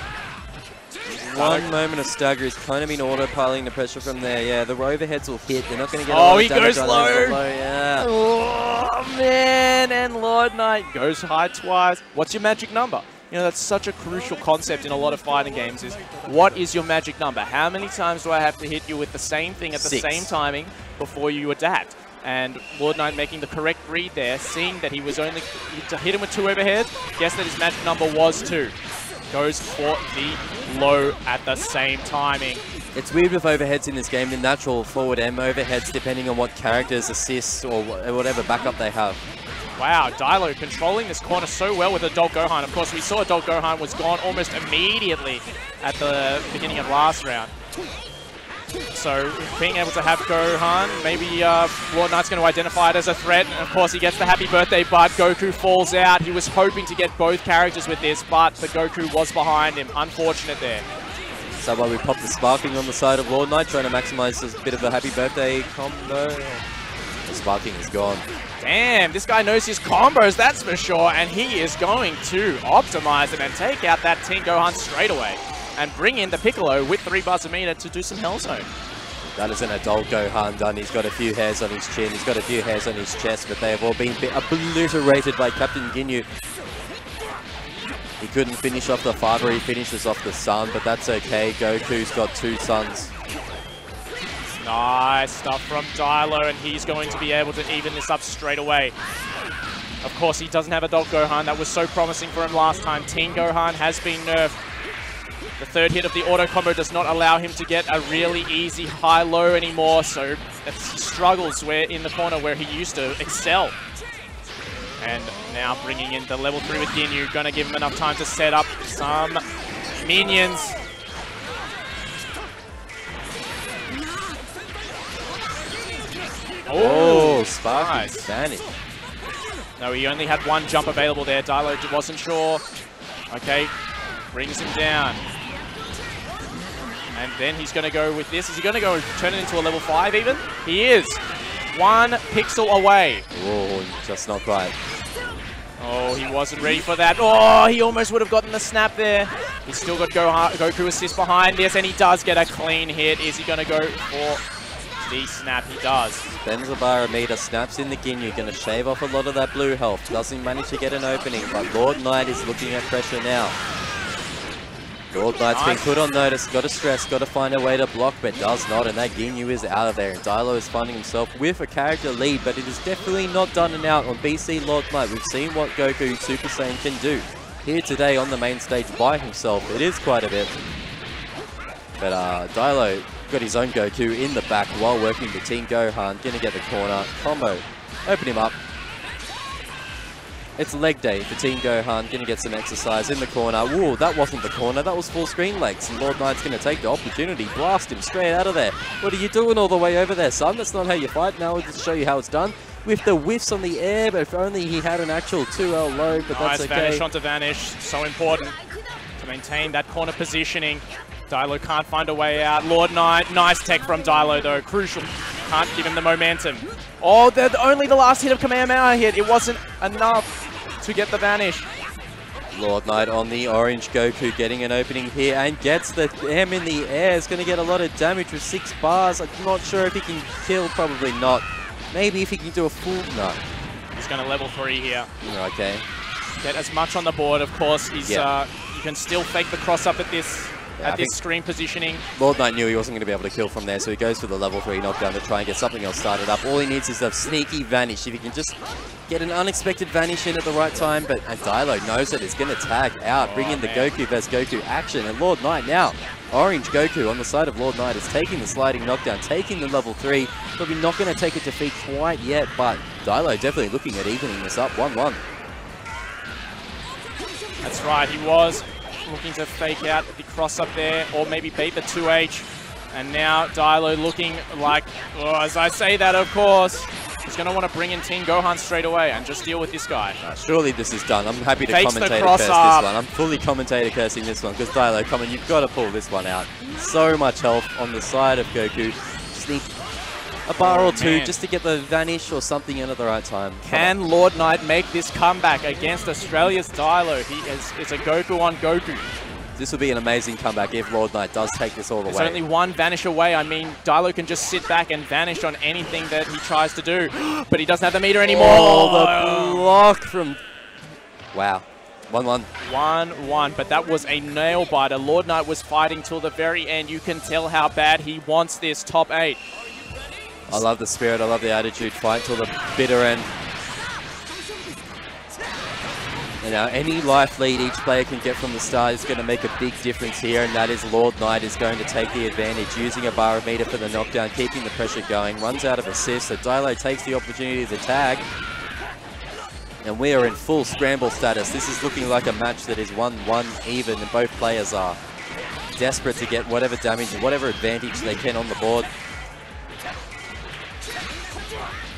Speaker 1: One moment of stagger. He's kind of been autopiloting the pressure from there. Yeah, the overheads will hit. They're not going to get a lot of damage.
Speaker 3: He goes low.
Speaker 1: Yeah.
Speaker 3: Oh, man. And Lord Knight goes high twice. What's your magic number? You know, that's such a crucial concept in a lot of fighting games is, what is your magic number? How many times do I have to hit you with the same thing at the same timing before you adapt? And Lord Knight making the correct read there, seeing that he was only to hit him with 2 overheads, guess that his magic number was 2. Goes for the low at the same timing.
Speaker 1: It's weird with overheads in this game, the natural forward M overheads, depending on what characters assist or whatever backup they have.
Speaker 3: Wow, Dailo controlling this corner so well with Adult Gohan. Of course, we saw Adult Gohan was gone almost immediately at the beginning of last round. So being able to have Gohan, maybe Lord Knight's going to identify it as a threat. And of course, he gets the happy birthday, but Goku falls out. He was hoping to get both characters with this, but the Goku was behind him. Unfortunate there.
Speaker 1: So while we pop the sparking on the side of Lord Knight, trying to maximize this bit of a happy birthday combo. The sparking is gone.
Speaker 3: Damn, this guy knows his combos, that's for sure, and he is going to optimize it and take out that Teen Gohan straight away and bring in the Piccolo with 3 bars a meter to do some Hellzone.
Speaker 1: That is an Adult Gohan done. He's got a few hairs on his chin, he's got a few hairs on his chest, but they have all been obliterated by Captain Ginyu. He couldn't finish off the father, he finishes off the son, but that's okay. Goku's got 2 sons.
Speaker 3: Nice stuff from Dailo, and he's going to be able to even this up straight away. Of course, he doesn't have Adult Gohan. That was so promising for him last time. Teen Gohan has been nerfed. The 3rd hit of the auto combo does not allow him to get a really easy high-low anymore, so he struggles in the corner where he used to excel. And now bringing in the level 3 with Ginyu, gonna give him enough time to set up some minions.
Speaker 1: Oh, Sparky
Speaker 3: nice.
Speaker 1: vanished.
Speaker 3: No, he only had 1 jump available there. Dailo wasn't sure. Okay, brings him down. And then he's going to go with this. Is he going to go turn it into a level 5 even? He is. 1 pixel away.
Speaker 1: Oh, just not quite.
Speaker 3: Oh, he wasn't ready for that. Oh, he almost would have gotten the snap there. He's still got Goku assist behind this, and he does get a clean hit. Is he going to go for the snap? He does.
Speaker 1: Spends a bar a meter, snaps in the Ginyu, going to shave off a lot of that blue health. Doesn't manage to get an opening, but Lord Knight is looking at pressure now. Lord Knight's been put on notice, got to stress, got to find a way to block, but does not, and that Ginyu is out of there. And Dailo is finding himself with a character lead, but it is definitely not done and out on BC Lord Knight. We've seen what Goku Super Saiyan can do here today on the main stage by himself. It is quite a bit. But Dailo got his own Goku in the back while working the Teen Gohan, gonna get the corner, combo, open him up. It's leg day for Teen Gohan, gonna get some exercise in the corner. Whoa, that wasn't the corner, that was full screen legs. And Lord Knight's gonna take the opportunity, blast him straight out of there. What are you doing all the way over there, son? That's not how you fight. Now we'll just show you how it's done. With the whiffs on the air, but if only he had an actual 2L low, but that's okay.
Speaker 3: Vanish onto Vanish, so important to maintain that corner positioning. Dailo can't find a way out. Lord Knight, nice tech from Dailo though, crucial. Can't give him the momentum. Oh, only the last hit of Kamehameha hit. It wasn't enough to get the Vanish.
Speaker 1: Lord Knight on the orange Goku getting an opening here and gets the M in the air. It's going to get a lot of damage with 6 bars. I'm not sure if he can kill, probably not. Maybe if he can do a full, no.
Speaker 3: He's going to level 3 here.
Speaker 1: Okay.
Speaker 3: Get as much on the board, of course. He's, you can still fake the cross up at this. At this screen positioning.
Speaker 1: Lord Knight knew he wasn't going to be able to kill from there, so he goes for the level 3 knockdown to try and get something else started up. All he needs is a sneaky Vanish. If he can just get an unexpected Vanish in at the right time, and Dailo knows that it's going to tag out, bring in the Goku vs Goku action, and Lord Knight now, orange Goku on the side of Lord Knight is taking the sliding knockdown, taking the level 3, probably not going to take it to defeat quite yet, but Dailo definitely looking at evening this up, 1-1.
Speaker 3: That's right, he was looking to fake out the cross up there, or maybe bait the 2H. And now Dailo looking like, oh, as I say that, of course, he's going to want to bring in Teen Gohan straight away and just deal with this guy.
Speaker 1: Surely this is done. I'm happy to commentator curse this one. I'm fully commentator cursing this one because Dailo, come on, you've got to pull this one out. So much health on the side of Goku. Sneak a bar or two just to get the Vanish or something in at the right time.
Speaker 3: Can Lord Knight make this comeback against Australia's Dailo? It's a Goku on Goku.
Speaker 1: This will be an amazing comeback if Lord Knight does take this all the way.
Speaker 3: There's only 1 Vanish away. I mean, Dailo can just sit back and Vanish on anything that he tries to do. But he doesn't have the meter anymore.
Speaker 1: Oh, the block from... Wow. 1-1.
Speaker 3: 1-1, but that was a nail biter. Lord Knight was fighting till the very end. You can tell how bad he wants this top 8.
Speaker 1: I love the spirit. I love the attitude. Fight till the bitter end. And now any life lead each player can get from the start is going to make a big difference here, and that is Lord Knight is going to take the advantage, using a barometer for the knockdown, keeping the pressure going, runs out of assist, so Dilo takes the opportunity to tag. And we are in full scramble status. This is looking like a match that is 1-1 even, and both players are desperate to get whatever damage and whatever advantage they can on the board.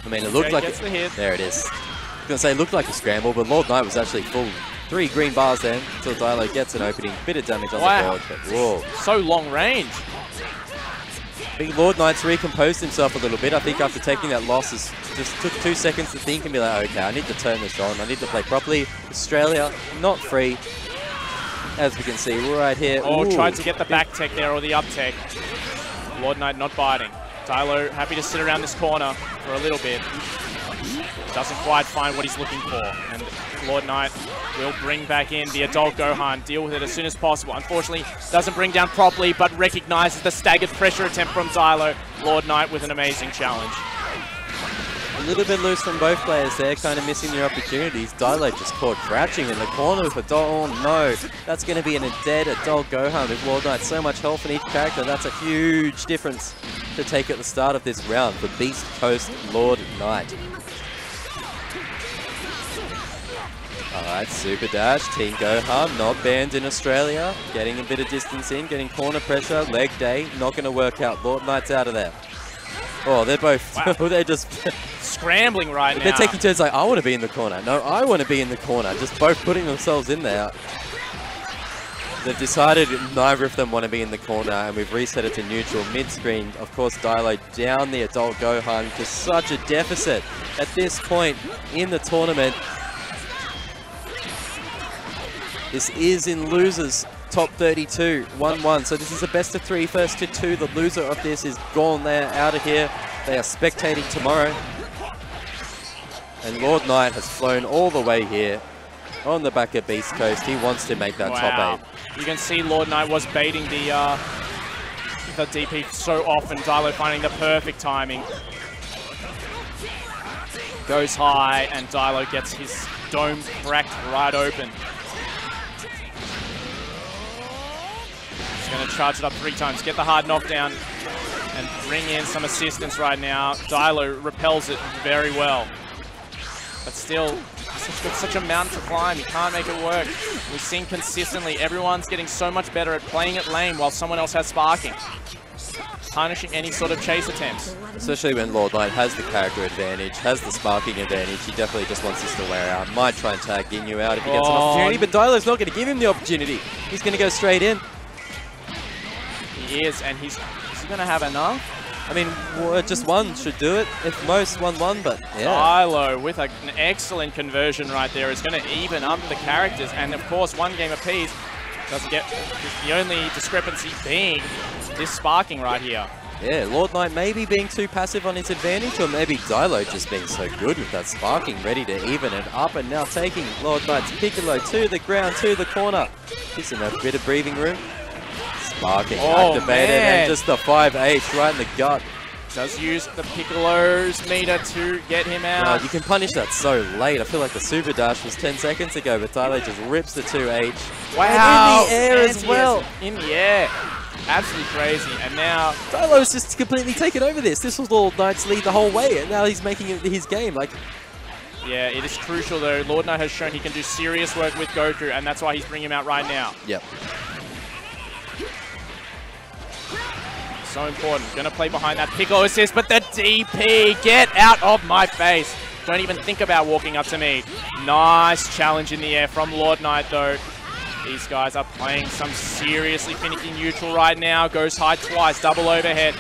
Speaker 1: I mean, it looked like... There it is. I was going to say, it looked like a scramble, but Lord Knight was actually full 3 green bars then until Dilo gets an opening. Bit of damage on the board, but whoa.
Speaker 3: So long range.
Speaker 1: I think Lord Knight's recomposed himself a little bit. I think after taking that loss, just took 2 seconds to think and be like, okay, I need to turn this on. I need to play properly. Australia, not free. As we can see right here.
Speaker 3: Oh, tried to get the back tech there or the up tech. Lord Knight not biting. Dilo happy to sit around this corner for a little bit. Doesn't quite find what he's looking for. And Lord Knight will bring back in the adult Gohan, deal with it as soon as possible. Unfortunately, doesn't bring down properly, but recognizes the staggered pressure attempt from Dilo. Lord Knight with an amazing challenge.
Speaker 1: A little bit loose from both players there, kind of missing their opportunities. Dilo just caught crouching in the corner with adult. Oh no, that's going to be a dead adult Gohan with Lord Knight. So much health in each character. That's a huge difference to take at the start of this round for Beast Coast Lord Knight. Alright, Super Dash, Team Gohan, not banned in Australia. Getting a bit of distance in, getting corner pressure, leg day, not going to work out. Lord Knight's out of there. Oh, they're both, wow. They're just...
Speaker 3: scrambling right now.
Speaker 1: They're taking turns like, I want to be in the corner. No, I want to be in the corner. Just both putting themselves in there. They've decided neither of them want to be in the corner, and we've reset it to neutral mid-screen. Of course, Dilo down the adult Gohan to such a deficit at this point in the tournament. This is in losers, top 32, 1-1. So this is a best of 3, first to 2. The loser of this is gone. They're out of here. They are spectating tomorrow. And Lord Knight has flown all the way here on the back of Beast Coast. He wants to make that top 8.
Speaker 3: You can see Lord Knight was baiting the DP so often. Dilo finding the perfect timing. Goes high, and Dilo gets his dome cracked right open. He's going to charge it up 3 times, get the hard knockdown, and bring in some assistance right now. Dilo repels it very well. But still, it's such a mountain to climb. You can't make it work. We've seen consistently, everyone's getting so much better at playing it lane while someone else has sparking. Punishing any sort of chase attempts.
Speaker 1: Especially when Lord Knight has the character advantage, has the sparking advantage. He definitely just wants this to wear out. Might try and tag Ginyu out if he gets an opportunity, but Dilo's not going to give him the opportunity. He's going to go straight in.
Speaker 3: He is, and is he going to have enough?
Speaker 1: I mean, just one should do it. If most, 1-1, but yeah.
Speaker 3: Dilo with an excellent conversion right there is going to even up the characters, and of course, 1 game apiece. Doesn't get the only discrepancy being this sparking right here.
Speaker 1: Yeah, Lord Knight maybe being too passive on his advantage, or maybe Dilo just being so good with that sparking, ready to even it up, and now taking Lord Knight's Piccolo to the ground, to the corner. Gives him a bit of breathing room. Sparking, activated, and just the 5H right in the gut.
Speaker 3: Does use the Piccolo's meter to get him out.
Speaker 1: No, you can punish that so late. I feel like the Super Dash was 10 seconds ago, but Dilo just rips the 2H.
Speaker 3: Wow!
Speaker 1: And in the air as well.
Speaker 3: In the air. Absolutely crazy. And now
Speaker 1: Dilo's just completely taken over this. This was Lord Knight's lead the whole way, and now he's making it his game. Like,
Speaker 3: yeah, it is crucial though. Lord Knight has shown he can do serious work with Goku, and that's why he's bringing him out right now.
Speaker 1: Yep.
Speaker 3: So important. Gonna play behind that Piccolo assist, but the DP, get out of my face. Don't even think about walking up to me. Nice challenge in the air from Lord Knight though. These guys are playing some seriously finicky neutral right now. Goes high twice, double overhead.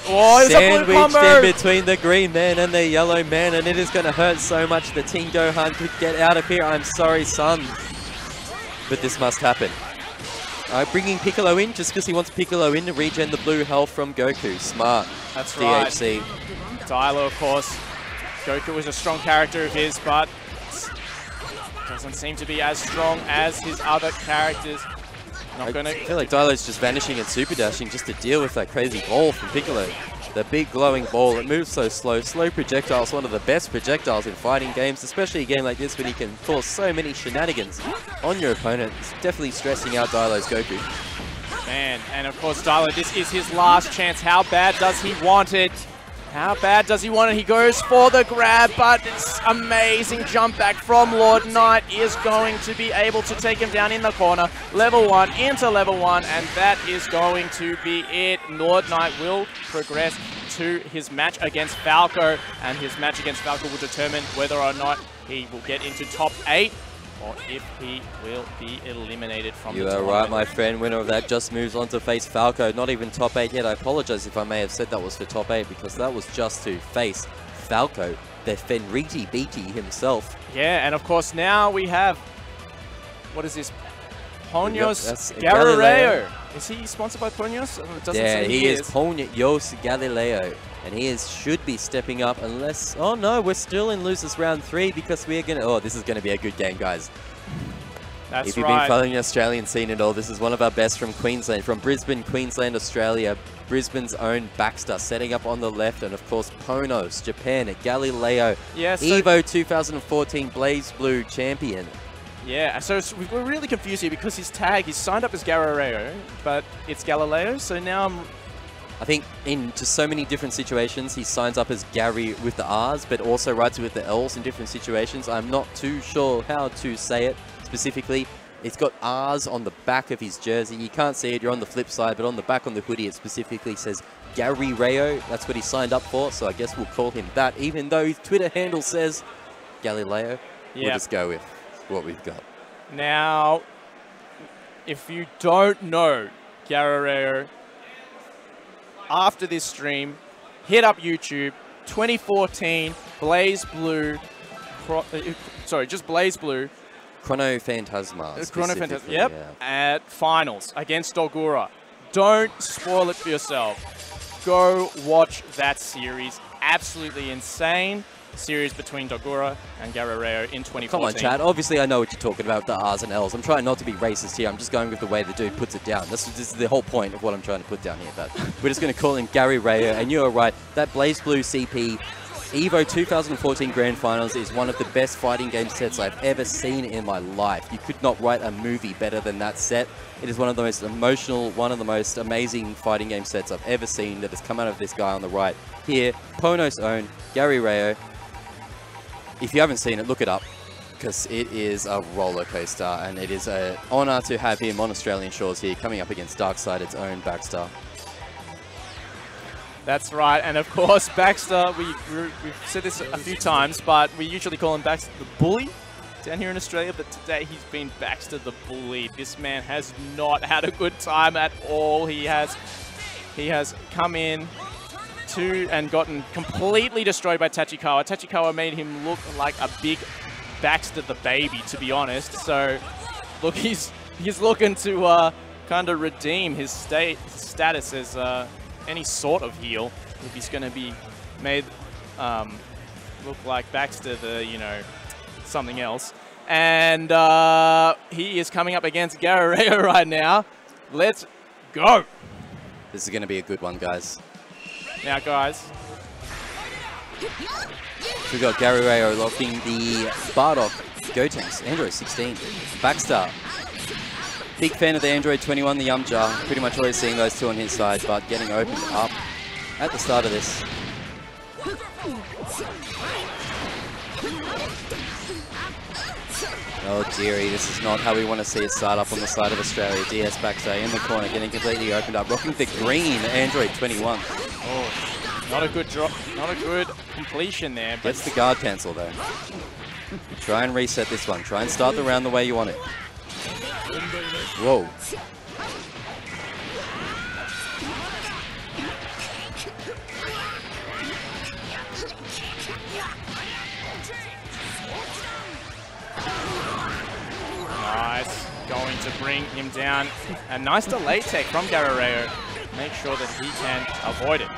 Speaker 3: Oh, it's a blue combo!
Speaker 1: Sandwiched in between the green man and the yellow man, and it is going to hurt so much that Team Gohan could get out of here. I'm sorry, son. But this must happen. Bringing Piccolo in just because he wants Piccolo in to regen the blue health from Goku. Smart.
Speaker 3: That's
Speaker 1: DHC.
Speaker 3: Right. Dilo, of course. Goku was a strong character of his, but Doesn't seem to be as strong as his other characters.
Speaker 1: I feel like Dilo's just vanishing and super dashing just to deal with that crazy ball from Piccolo. The big glowing ball, it moves so slow. Slow projectiles, one of the best projectiles in fighting games, especially a game like this when you can cause so many shenanigans on your opponent. It's definitely stressing out Dilo's Goku.
Speaker 3: Man, and of course Dilo, this is his last chance. How bad does he want it? How bad does he want it? He goes for the grab, but it's amazing jump back from Lord Knight is going to be able to take him down in the corner. Level 1 into level 1, and that is going to be it. Lord Knight will progress to his match against Falco, and his match against Falco will determine whether or not he will get into top 8 or if he will be eliminated from the tournament.
Speaker 1: You are right, my friend. Winner of that just moves on to face Falco. Not even top 8 yet. I apologize if I may have said that was for top 8 because that was just to face Falco, the Fenriti BT himself.
Speaker 3: Yeah, and of course now we have, what is this? Ponios Galileo. Is he sponsored by Ponios?
Speaker 1: Yeah, he is Ponios Galileo. And he should be stepping up unless... Oh no, we're still in losers round 3 because we're going to... Oh, this is going to be a good game, guys.
Speaker 3: That's
Speaker 1: if you've been following the Australian scene at all, this is one of our best from Queensland, from Brisbane, Queensland, Australia. Brisbane's own Baxter setting up on the left, and of course Ponos, Japan, Galileo,
Speaker 3: yes,
Speaker 1: Evo 2014 Blaze Blue champion.
Speaker 3: Yeah, so we're really confused here because his tag, he's signed up as Galileo, but it's Galileo, so now
Speaker 1: I think in just so many different situations, he signs up as Gary with the R's, but also writes it with the L's in different situations. I'm not too sure how to say it specifically. It's got R's on the back of his jersey. You can't see it, you're on the flip side, but on the back on the hoodie, it specifically says Gary Rayo. That's what he signed up for, so I guess we'll call him that, even though his Twitter handle says Galileo. Yeah. We'll just go with what we've got.
Speaker 3: Now, if you don't know Gary Rayo, after this stream, hit up YouTube, 2014 Blaze Blue, just Blaze Blue.
Speaker 1: Chrono Phantasma.
Speaker 3: Chrono Phantasma, yep. Yeah. At finals against Dogura. Don't spoil it for yourself. Go watch that series. Absolutely insane series between Dogura and Gary Rayo in 2014.
Speaker 1: Come on, Chad. Obviously, I know what you're talking about with the R's and L's. I'm trying not to be racist here. I'm just going with the way the dude puts it down. This is the whole point of what I'm trying to put down here. But we're just going to call him Gary Rayo. And you're right. That Blaze Blue CP Evo 2014 Grand Finals is one of the best fighting game sets I've ever seen in my life. You could not write a movie better than that set. It is one of the most emotional, one of the most amazing fighting game sets I've ever seen that has come out of this guy on the right. Here, Pono's own, Gary Rayo. If you haven't seen it, look it up, because it is a roller coaster, and it is an honor to have him on Australian shores here, coming up against Darksided's own Baxter.
Speaker 3: That's right, and of course, Baxter, we've said this a few times, but we usually call him Baxter the Bully down here in Australia, but today he's been Baxter the Bully. This man has not had a good time at all. He has come in and gotten completely destroyed by Tachikawa. Tachikawa made him look like a big Baxter the baby, to be honest. So, look, he's looking to kind of redeem his status as any sort of heel if he's going to be made look like Baxter the, something else. And he is coming up against Gary Rayo right now. Let's go.
Speaker 1: This is going to be a good one, guys.
Speaker 3: Now, guys,
Speaker 1: we've got Gary Rayo locking the Bardock Gotenks, Android 16. Baxter, big fan of the Android 21, the Yumja. Pretty much always seeing those two on his side, but getting opened up at the start of this. Oh dearie, this is not how we want to see it start up on the side of Australia. DS Baxter in the corner, getting completely opened up, rocking the green Android 21.
Speaker 3: Oh, not a good drop, not a good completion there. But
Speaker 1: gets the guard cancel though. Try and reset this one. Try and start the round the way you want it. Whoa.
Speaker 3: Nice. Going to bring him down. A nice delay tech from Gary Rayo. Make sure that he can avoid it.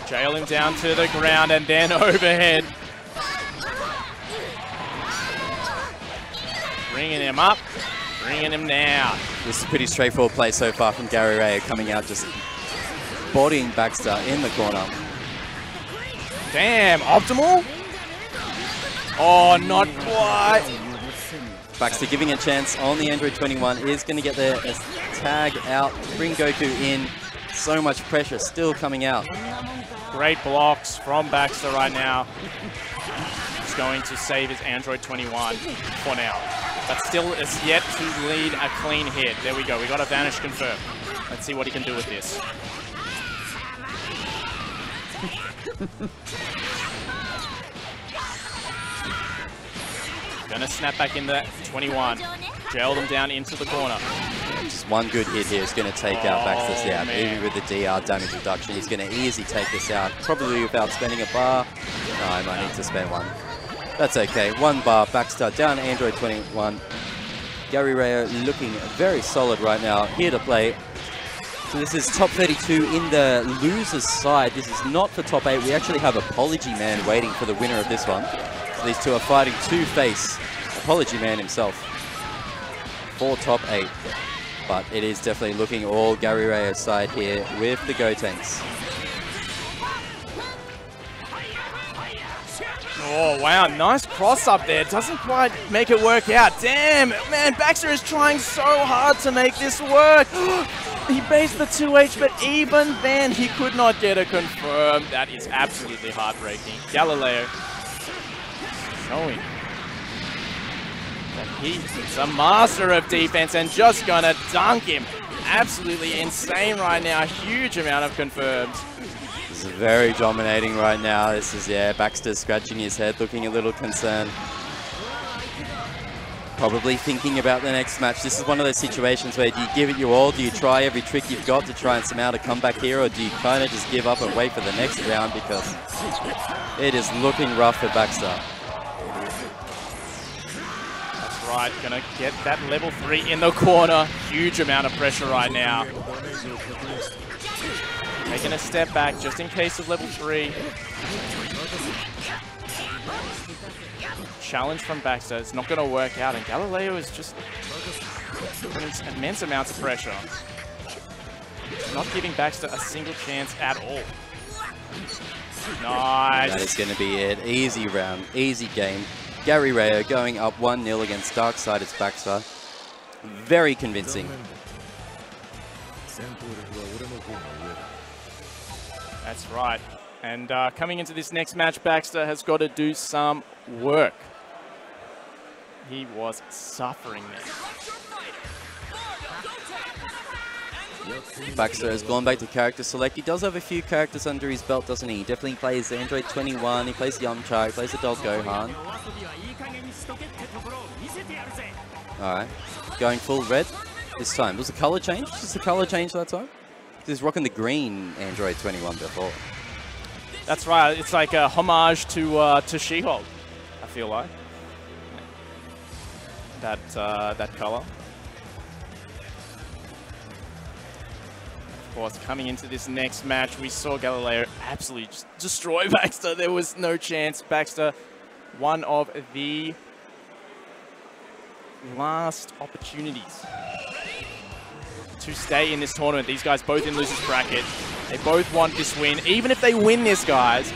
Speaker 3: Jail him down to the ground and then overhead. Bringing him up, bringing him down.
Speaker 1: This is a pretty straightforward play so far from Gary Ray, coming out just bodying Baxter in the corner.
Speaker 3: Damn, optimal? Oh, not quite.
Speaker 1: Baxter giving a chance on the Android 21, is going to get there as tag out, bring Goku in. So much pressure still coming out.
Speaker 3: Great blocks from Baxter right now. He's going to save his Android 21 for now. But still is yet to lead a clean hit. There we go, we got a vanish confirmed. Let's see what he can do with this. Gonna snap back in the 21. Gel them down into the corner.
Speaker 1: Just one good hit here is going to take out Baxter's out. Even with the DR damage reduction, he's going to easily take this out. Probably without spending a bar. No, I might need to spend one. That's okay. 1 bar. Baxter down Android 21. Gary Rayo looking very solid right now. Here to play. So this is top 32 in the loser's side. This is not for top 8. We actually have Apology Man waiting for the winner of this one. So these two are fighting to face Apology Man himself for top 8. But it is definitely looking all Gary Rayo's side here with the Gotenks.
Speaker 3: Oh, wow. Nice cross up there. Doesn't quite make it work out. Damn, man, Baxter is trying so hard to make this work. He based the 2H, but even then, he could not get a confirm. That is absolutely heartbreaking. Galileo showing that he's a master of defense and just gonna dunk him. Absolutely insane right now. Huge amount of confirms.
Speaker 1: This is very dominating right now. This is, yeah, Baxter scratching his head, looking a little concerned. Probably thinking about the next match. This is one of those situations where do you give it your all? Do you try every trick you've got to try and somehow to come back here? Or do you kind of just give up and wait for the next round? Because it is looking rough for Baxter.
Speaker 3: Right, gonna get that level 3 in the corner. Huge amount of pressure right now. Taking a step back just in case of level 3. Challenge from Baxter. It's not gonna work out, and Galileo is just putting immense amounts of pressure. Not giving Baxter a single chance at all. Nice.
Speaker 1: That is gonna be it. Easy round, easy game. Gary Rayo going up 1-0 against Darksiders Baxter. Very convincing.
Speaker 3: That's right. And coming into this next match, Baxter has got to do some work. He was suffering there.
Speaker 1: Baxter has gone back to character select. He does have a few characters under his belt, doesn't he? He definitely plays the Android 21, he plays the Yamcha, he plays the Adult Gohan. Alright, going full red this time. Was the color change? Just the color change that time? He's rocking the green Android 21 before.
Speaker 3: That's right, it's like a homage to She-Hulk, I feel like. That color. Of course, coming into this next match, we saw Galileo absolutely just destroy Baxter. There was no chance. Baxter, one of the last opportunities to stay in this tournament. These guys both in losers bracket. They both want this win. Even if they win this, guys,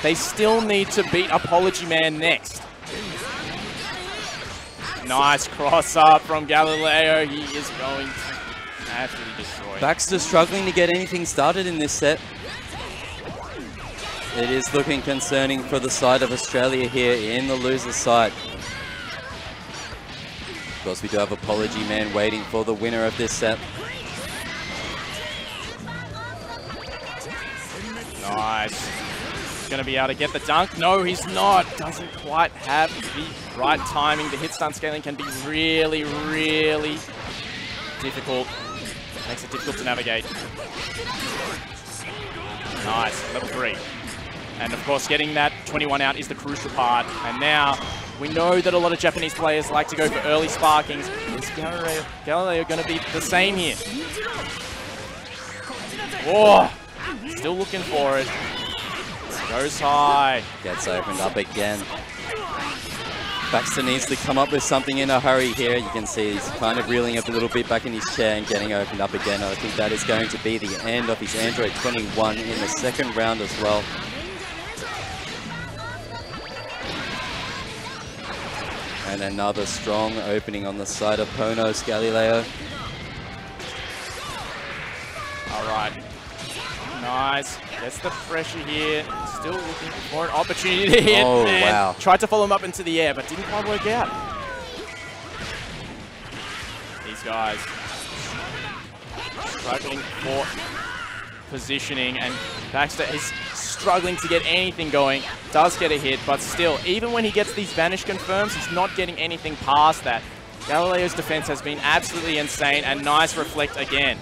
Speaker 3: they still need to beat Apology Man next. Nice cross up from Galileo. He is going to absolutely destroy.
Speaker 1: Baxter struggling to get anything started in this set. It is looking concerning for the side of Australia here in the loser's side. Of course, we do have Apology Man waiting for the winner of this set.
Speaker 3: Nice. He's going to be able to get the dunk. No, he's not. Doesn't quite have the right timing. The hit stun scaling can be really, really difficult. Makes it difficult to navigate. Nice. Level 3. And of course, getting that 21 out is the crucial part. And now, we know that a lot of Japanese players like to go for early sparkings. Is Galileo going to be the same here? Whoa! Still looking for it. Goes high.
Speaker 1: Gets opened up again. Baxter needs to come up with something in a hurry here. You can see he's kind of reeling up a little bit back in his chair and getting opened up again. I think that is going to be the end of his Android 21 in the second round as well. And another strong opening on the side of Ponos Galileo.
Speaker 3: All right. Nice. Gets the pressure here. Still looking for an opportunity to hit.
Speaker 1: Oh, wow.
Speaker 3: Tried to follow him up into the air, but didn't quite work out. These guys struggling for positioning, and Baxter is struggling to get anything going. Does get a hit, but still, even when he gets these vanish confirms, he's not getting anything past that. Galileo's defense has been absolutely insane, and nice reflect again.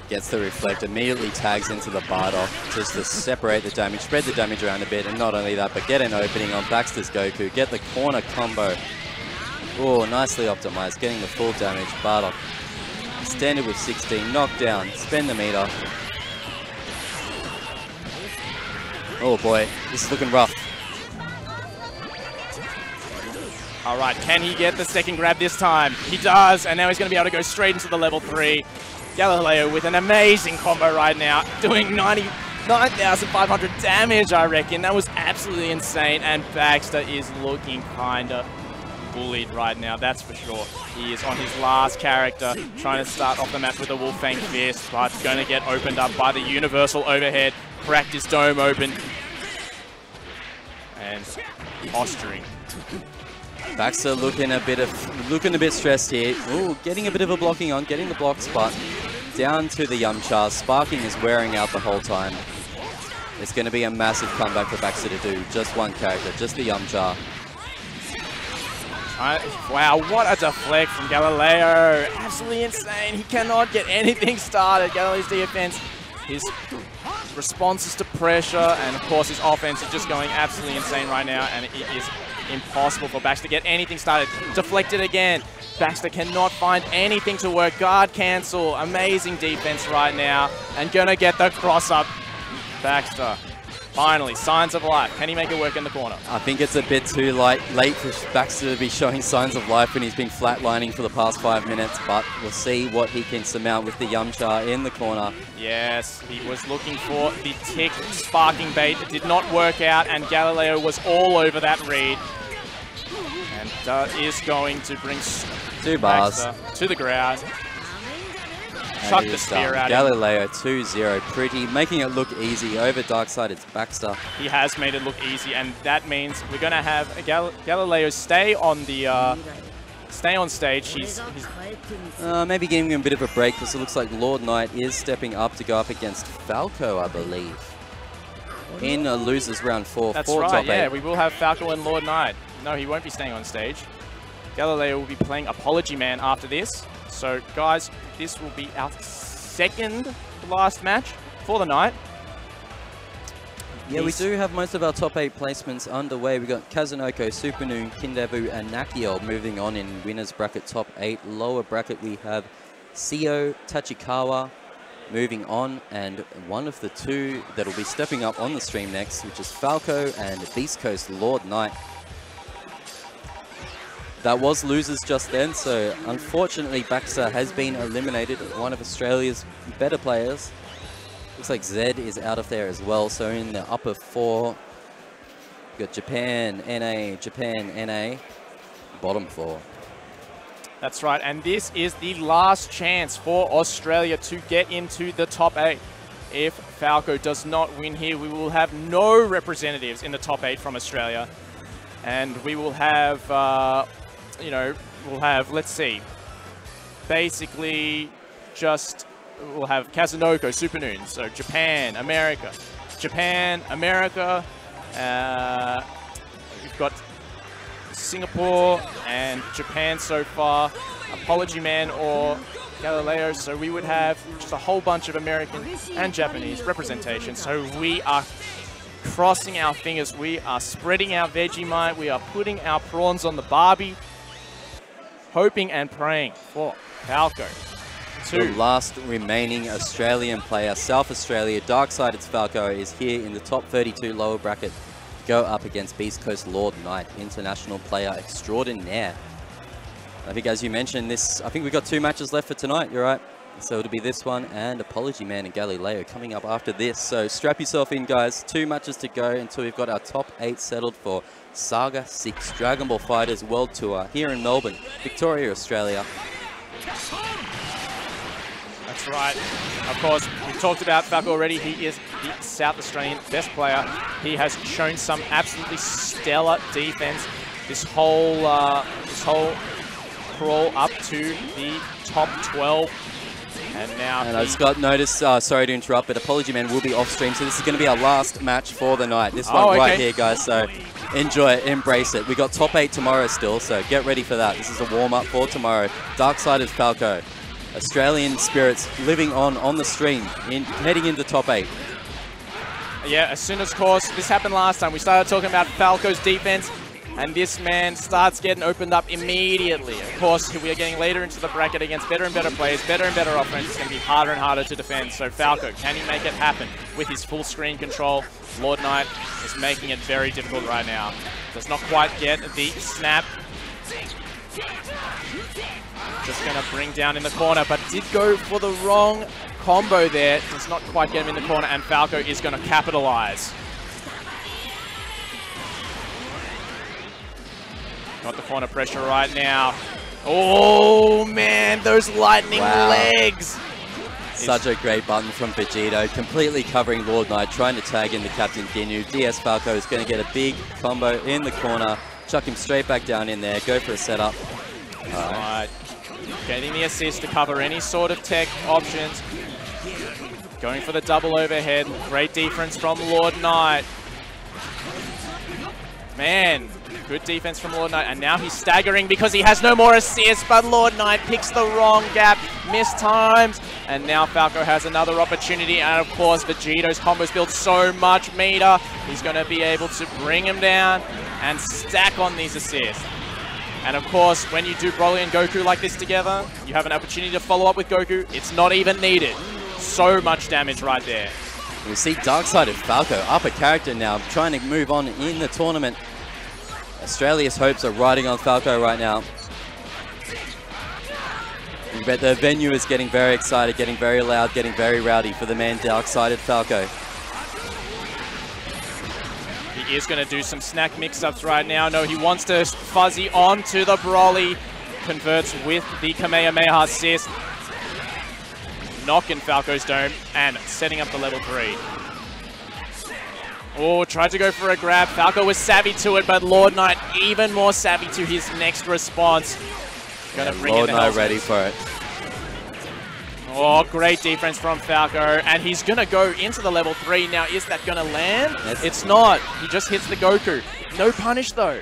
Speaker 1: Gets the reflect, immediately tags into the Bardock just to separate the damage, spread the damage around a bit, and not only that, but get an opening on Baxter's Goku, get the corner combo. Oh, nicely optimized, getting the full damage. Bardock extended with 16, knockdown, spend the meter. Oh boy, this is looking rough.
Speaker 3: All right, can he get the second grab this time? He does, and now he's going to be able to go straight into the level 3. Galileo with an amazing combo right now, doing 99,500 damage, I reckon. That was absolutely insane, and Baxter is looking kind of bullied right now, that's for sure. He is on his last character, trying to start off the match with a Wolfang Fist, but going to get opened up by the universal overhead, cracked his dome open, and posturing.
Speaker 1: Baxter looking a bit stressed here. Ooh, getting a bit of a blocking on, getting the blocks, but down to the Yamcha. Sparking is wearing out the whole time. It's going to be a massive comeback for Baxter to do. Just one character, just the Yamcha.
Speaker 3: Wow, what a deflect from Galileo. Absolutely insane. He cannot get anything started. Galileo's defense, his responses to pressure, and of course his offense is just going absolutely insane right now, and it is impossible for Baxter to get anything started. Deflected again. Baxter cannot find anything to work. Guard cancel. Amazing defense right now. And gonna get the cross up. Baxter. Finally, signs of life. Can he make it work in the corner?
Speaker 1: I think it's a bit too late for Baxter to be showing signs of life when he's been flatlining for the past 5 minutes, but we'll see what he can surmount with the Yamcha in the corner.
Speaker 3: Yes, he was looking for the tick sparking bait. It did not work out, and Galileo was all over that read. And is going to bring
Speaker 1: 2 bars
Speaker 3: to the ground. Chuck the spear out.
Speaker 1: Galileo 2-0, pretty, making it look easy. Over Darkside, it's Baxter.
Speaker 3: He has made it look easy, and that means we're going to have Galileo stay on the stay on stage. He's
Speaker 1: maybe giving him a bit of a break, because it looks like Lord Knight is stepping up to go up against Falco, I believe, in losers round 4.
Speaker 3: That's right. Yeah, we will have Falco and Lord Knight. No, he won't be staying on stage. Galileo will be playing Apology Man after this. So, guys, this will be our second last match for the night.
Speaker 1: Yeah, we do have most of our top 8 placements underway. We've got Kazunoko, Supernoon, Kindevu, and Nakiel moving on in winners bracket top 8. Lower bracket, we have Seo, Tachikawa moving on, and one of the 2 that will be stepping up on the stream next, which is Falco and Beast Coast Lord Knight. That was losers just then, so unfortunately Baxter has been eliminated, one of Australia's better players. Looks like Zed is out of there as well, so in the upper 4, we've got Japan, NA, bottom 4.
Speaker 3: That's right, and this is the last chance for Australia to get into the top 8. If Falco does not win here, we will have no representatives in the top 8 from Australia. And we will have, let's see, basically just, we'll have Kazunoko, Supernoon, so Japan, America. We've got Singapore and Japan so far, Apology Man or Galileo, so we would have just a whole bunch of American and Japanese representation. So we are crossing our fingers, we are spreading our Vegemite, we are putting our prawns on the Barbie, hoping and praying for Falco.
Speaker 1: The last remaining Australian player, South Australia, Darkside, it's Falco, is here in the top 32 lower bracket go up against Beast Coast Lord Knight, international player extraordinaire. I think, as you mentioned, I think we've got 2 matches left for tonight. You're right. So it'll be this one and Apology Man and Galileo coming up after this. So strap yourself in, guys. 2 matches to go until we've got our top 8 settled for Saga 6 Dragon Ball FighterZ World Tour here in Melbourne, Victoria, Australia.
Speaker 3: That's right. Of course, we've talked about Falco already. He is the South Australian best player. He has shown some absolutely stellar defense. This whole crawl up to the top 12. And now
Speaker 1: I just got notice, sorry to interrupt, but Apology Man will be off stream. So this is going to be our last match for the night. This one right here, guys. So enjoy it, embrace it. We got top 8 tomorrow still, so get ready for that. This is a warm-up for tomorrow. Dark-Sided Falco. Australian spirits living on the stream, heading into top 8.
Speaker 3: Yeah, as soon as, of course, this happened last time. We started talking about Falco's defense, and this man starts getting opened up immediately. Of course, we are getting later into the bracket against better and better players, better and better offense. It's going to be harder and harder to defend. So Falco, can he make it happen with his full screen control? Lord Knight is making it very difficult right now. Does not quite get the snap. Just going to bring down in the corner, but did go for the wrong combo there. Does not quite get him in the corner, and Falco is going to capitalize. Got the corner pressure right now. Oh, man, those lightning legs.
Speaker 1: Such a great button from Vegito, completely covering Lord Knight, trying to tag in the Captain Ginyu. DS Falco is going to get a big combo in the corner, chuck him straight back down in there, go for a setup.
Speaker 3: Right. Getting the assist to cover any sort of tech options. Going for the double overhead. Great defense from Lord Knight. Man, good defense from Lord Knight. And now he's staggering because he has no more assists, but Lord Knight picks the wrong gap, missed times. And now Falco has another opportunity. And of course, Vegito's combos build so much meter. He's going to be able to bring him down and stack on these assists. And of course, when you do Broly and Goku like this together, you have an opportunity to follow up with Goku. It's not even needed. So much damage right there.
Speaker 1: We see Dark-Sided Falco up a character now, trying to move on in the tournament. Australia's hopes are riding on Falco right now. But the venue is getting very excited, getting very loud, getting very rowdy for the man Dark-Sided Falco.
Speaker 3: He is going to do some snack mix-ups right now. No, he wants to fuzzy onto the Broly. Converts with the Kamehameha assist. Knocking Falco's dome and setting up the level 3. Oh, tried to go for a grab. Falco was savvy to it, but Lord Knight even more savvy to his next response. Gonna bring
Speaker 1: Lord
Speaker 3: in the
Speaker 1: Knight ready for it.
Speaker 3: Oh, great defense from Falco, and he's going to go into the level 3. Now, is that going to land? It's not. He just hits the Goku. No punish, though.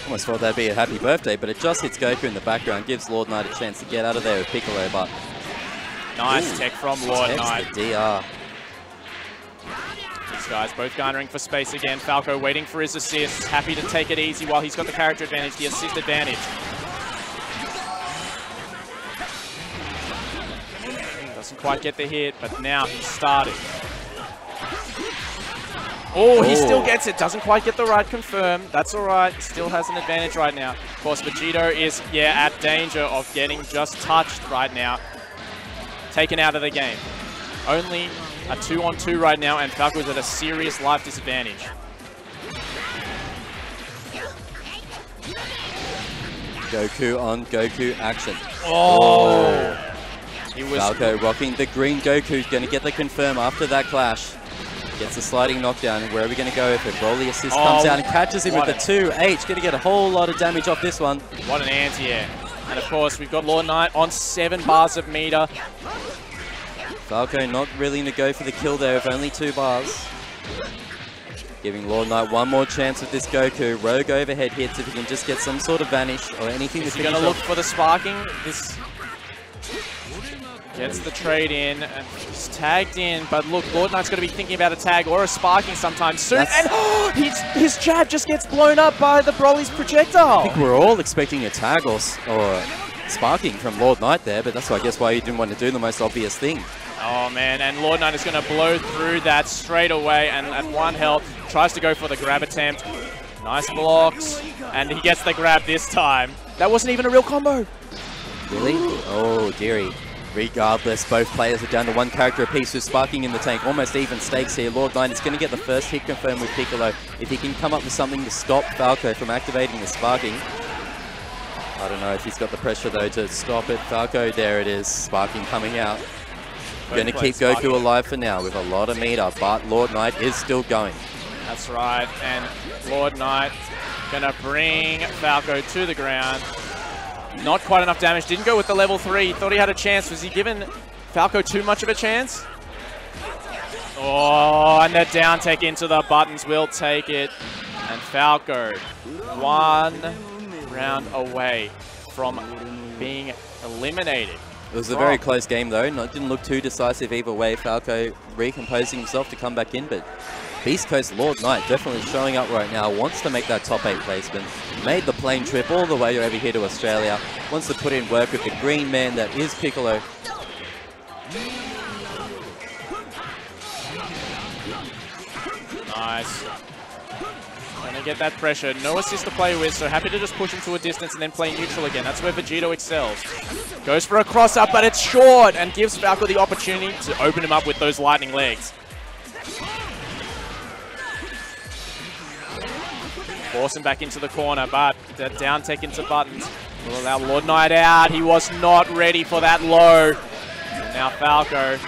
Speaker 1: Almost thought that'd be a happy birthday, but it just hits Goku in the background, gives Lord Knight a chance to get out of there with Piccolo, but...
Speaker 3: Nice tech from Lord Knight.
Speaker 1: The DR.
Speaker 3: These guys both garnering for space again. Falco waiting for his assists. Happy to take it easy while he's got the character advantage, the assist advantage. Doesn't quite get the hit, but now he's started. Oh, he still gets it. Doesn't quite get the right confirm. That's all right. Still has an advantage right now. Of course, Vegito is, at danger of getting just touched right now. Taken out of the game. Only a 2-on-2 right now, and Falco is at a serious life disadvantage.
Speaker 1: Goku on Goku action.
Speaker 3: Oh!
Speaker 1: Falco rocking the green Goku, going to get the confirm after that clash. Gets a sliding knockdown. Where are we going to go if a Broly assist comes out and catches him with the 2H? Going to get a whole lot of damage off this one.
Speaker 3: What an anti-air. And of course, we've got Lord Knight on 7 bars of meter.
Speaker 1: Falco not really going to go for the kill there with only 2 bars. Giving Lord Knight one more chance with this Goku. Rogue overhead hits if he can just get some sort of vanish or anything to finish off.
Speaker 3: He's going to look for the sparking. This gets the trade in and he's tagged in. But look, Lord Knight's going to be thinking about a tag or a sparking sometime soon. And his jab just gets blown up by the Broly's projectile.
Speaker 1: I think we're all expecting a tag or sparking from Lord Knight there, but that's I guess why he didn't want to do the most obvious thing.
Speaker 3: Oh man, and Lord Knight is going to blow through that straight away, and at 1 health, tries to go for the grab attempt. Nice blocks, and he gets the grab this time. That wasn't even a real combo.
Speaker 1: Really? Oh, dearie. Regardless, both players are down to one character apiece with Sparking in the tank. Almost even stakes here. Lord Knight is going to get the first hit confirmed with Piccolo. If he can come up with something to stop Falco from activating the Sparking. I don't know if he's got the pressure, though, to stop it. Falco, there it is. Sparking coming out. Going to keep Goku alive for now with a lot of meter, but Lord Knight is still going.
Speaker 3: That's right, and Lord Knight going to bring Falco to the ground. Not quite enough damage. Didn't go with the level 3. Thought he had a chance. Was he giving Falco too much of a chance? Oh, and the down take into the buttons will take it. And Falco, 1 round away from being eliminated.
Speaker 1: It was a very close game, though. Didn't look too decisive either way. Falco recomposing himself to come back in, but Beast Coast Lord Knight definitely showing up right now. Wants to make that top 8 placement. Made the plane trip all the way over here to Australia. Wants to put in work with the green man that is Piccolo.
Speaker 3: Nice. Gonna get that pressure. No assist to play with, so happy to just push him to a distance and then play neutral again. That's where Vegito excels. Goes for a cross-up, but it's short and gives Falco the opportunity to open him up with those lightning legs. Force him back into the corner, but the down take into buttons will allow Lord Knight out. He was not ready for that low. And now Falco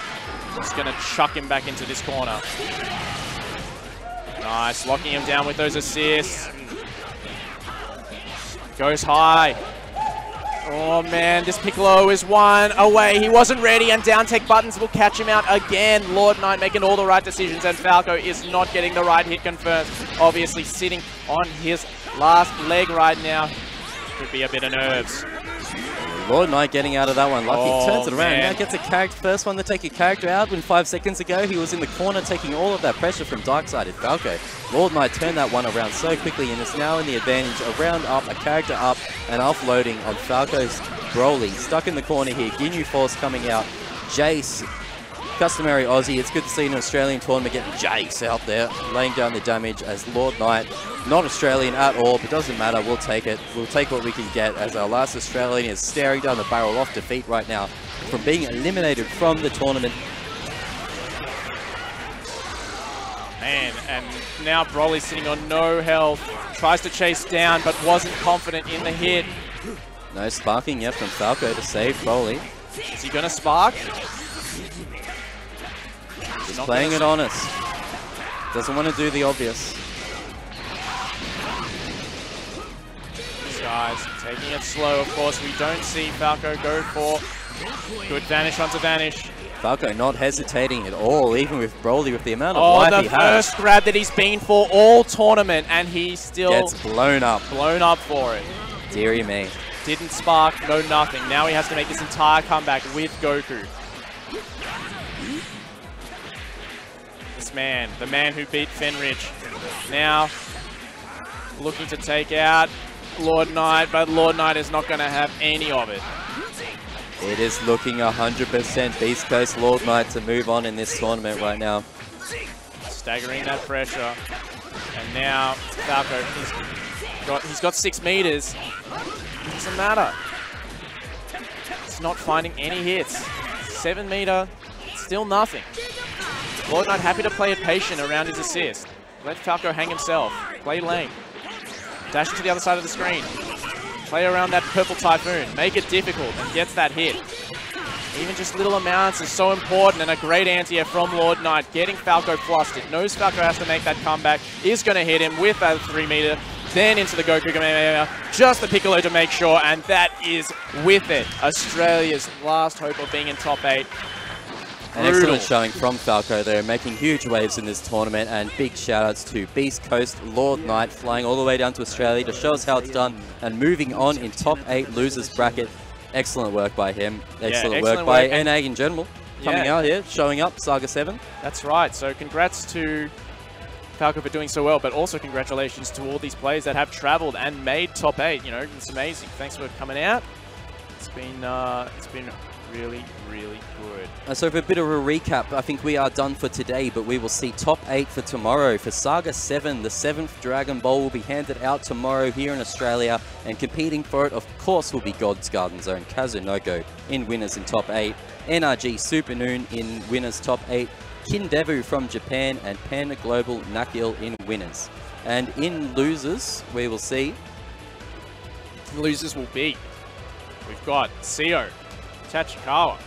Speaker 3: is going to chuck him back into this corner. Nice, locking him down with those assists. Goes high. Oh man, this Piccolo is 1 away. He wasn't ready, and down take buttons will catch him out again. Lord Knight making all the right decisions, and Falco is not getting the right hit confirmed. Obviously sitting on his last leg right now. Could be a bit of nerves.
Speaker 1: Lord Knight getting out of that one. Lucky turns it around.
Speaker 3: Man.
Speaker 1: Now gets a character, first one to take a character out. When 5 seconds ago, he was in the corner taking all of that pressure from Dark-Sided Falco. Lord Knight turned that one around so quickly and is now in the advantage. A round up, a character up, and offloading on Falco's Broly. Stuck in the corner here. Ginyu Force coming out. Jace, customary Aussie. It's good to see an Australian tournament getting Jace out there, laying down the damage as Lord Knight. Not Australian at all, but doesn't matter. We'll take it. We'll take what we can get as our last Australian is staring down the barrel of defeat right now from being eliminated from the tournament.
Speaker 3: Man, and now Broly's sitting on no health. Tries to chase down, but wasn't confident in the hit.
Speaker 1: No sparking yet from Falco to save Broly.
Speaker 3: Is he going to spark?
Speaker 1: Just playing it honest. Doesn't want to do the obvious.
Speaker 3: Guys, taking it slow, of course. We don't see Falco go for good vanish onto vanish.
Speaker 1: Falco not hesitating at all, even with Broly, with the amount of life he has.
Speaker 3: The first grab that he's been for all tournament, and he still
Speaker 1: gets blown up.
Speaker 3: Blown up for it.
Speaker 1: Deary me.
Speaker 3: Didn't spark, no nothing. Now he has to make this entire comeback with Goku. This man, the man who beat Fenrich, now looking to take out Lord Knight, but Lord Knight is not going to have any of it.
Speaker 1: It is looking 100% Beast Coast Lord Knight to move on in this tournament right now.
Speaker 3: Staggering that pressure. And now Falco, he's got 6 meters. Doesn't matter. It's not finding any hits. 7 meter, still nothing. Lord Knight happy to play it patient around his assist. Let Falco hang himself. Play lane. Dash into the other side of the screen. Play around that purple Typhoon. Make it difficult and gets that hit. Even just little amounts is so important, and a great anti-air from Lord Knight. Getting Falco flustered. Knows Falco has to make that comeback. Is going to hit him with that 3 meter. Then into the Goku Kamehameha. Just the Piccolo to make sure, and that is with it. Australia's last hope of being in top 8.
Speaker 1: An excellent showing from Falco there, making huge waves in this tournament, and big shout-outs to Beast Coast Lord Knight flying all the way down to Australia to show us how it's done and moving on in top 8 losers bracket. Excellent work by him. Excellent work by NA in general. Coming out here, showing up, Saga 7.
Speaker 3: That's right. So congrats to Falco for doing so well, but also congratulations to all these players that have traveled and made top 8. You know, it's amazing. Thanks for coming out. It's been really, really good.
Speaker 1: So for a bit of a recap, I think we are done for today, but we will see top 8 for tomorrow. For Saga 7, the 7th Dragon Ball will be handed out tomorrow here in Australia, and competing for it, of course, will be God's Garden Zone, Kazunoko in winners in top 8, NRG Super Noon in winners top 8, Kindevu from Japan, and Panda Global Nakil in winners. And in losers, we will see...
Speaker 3: The losers will be... We've got Seo, Tachikawa,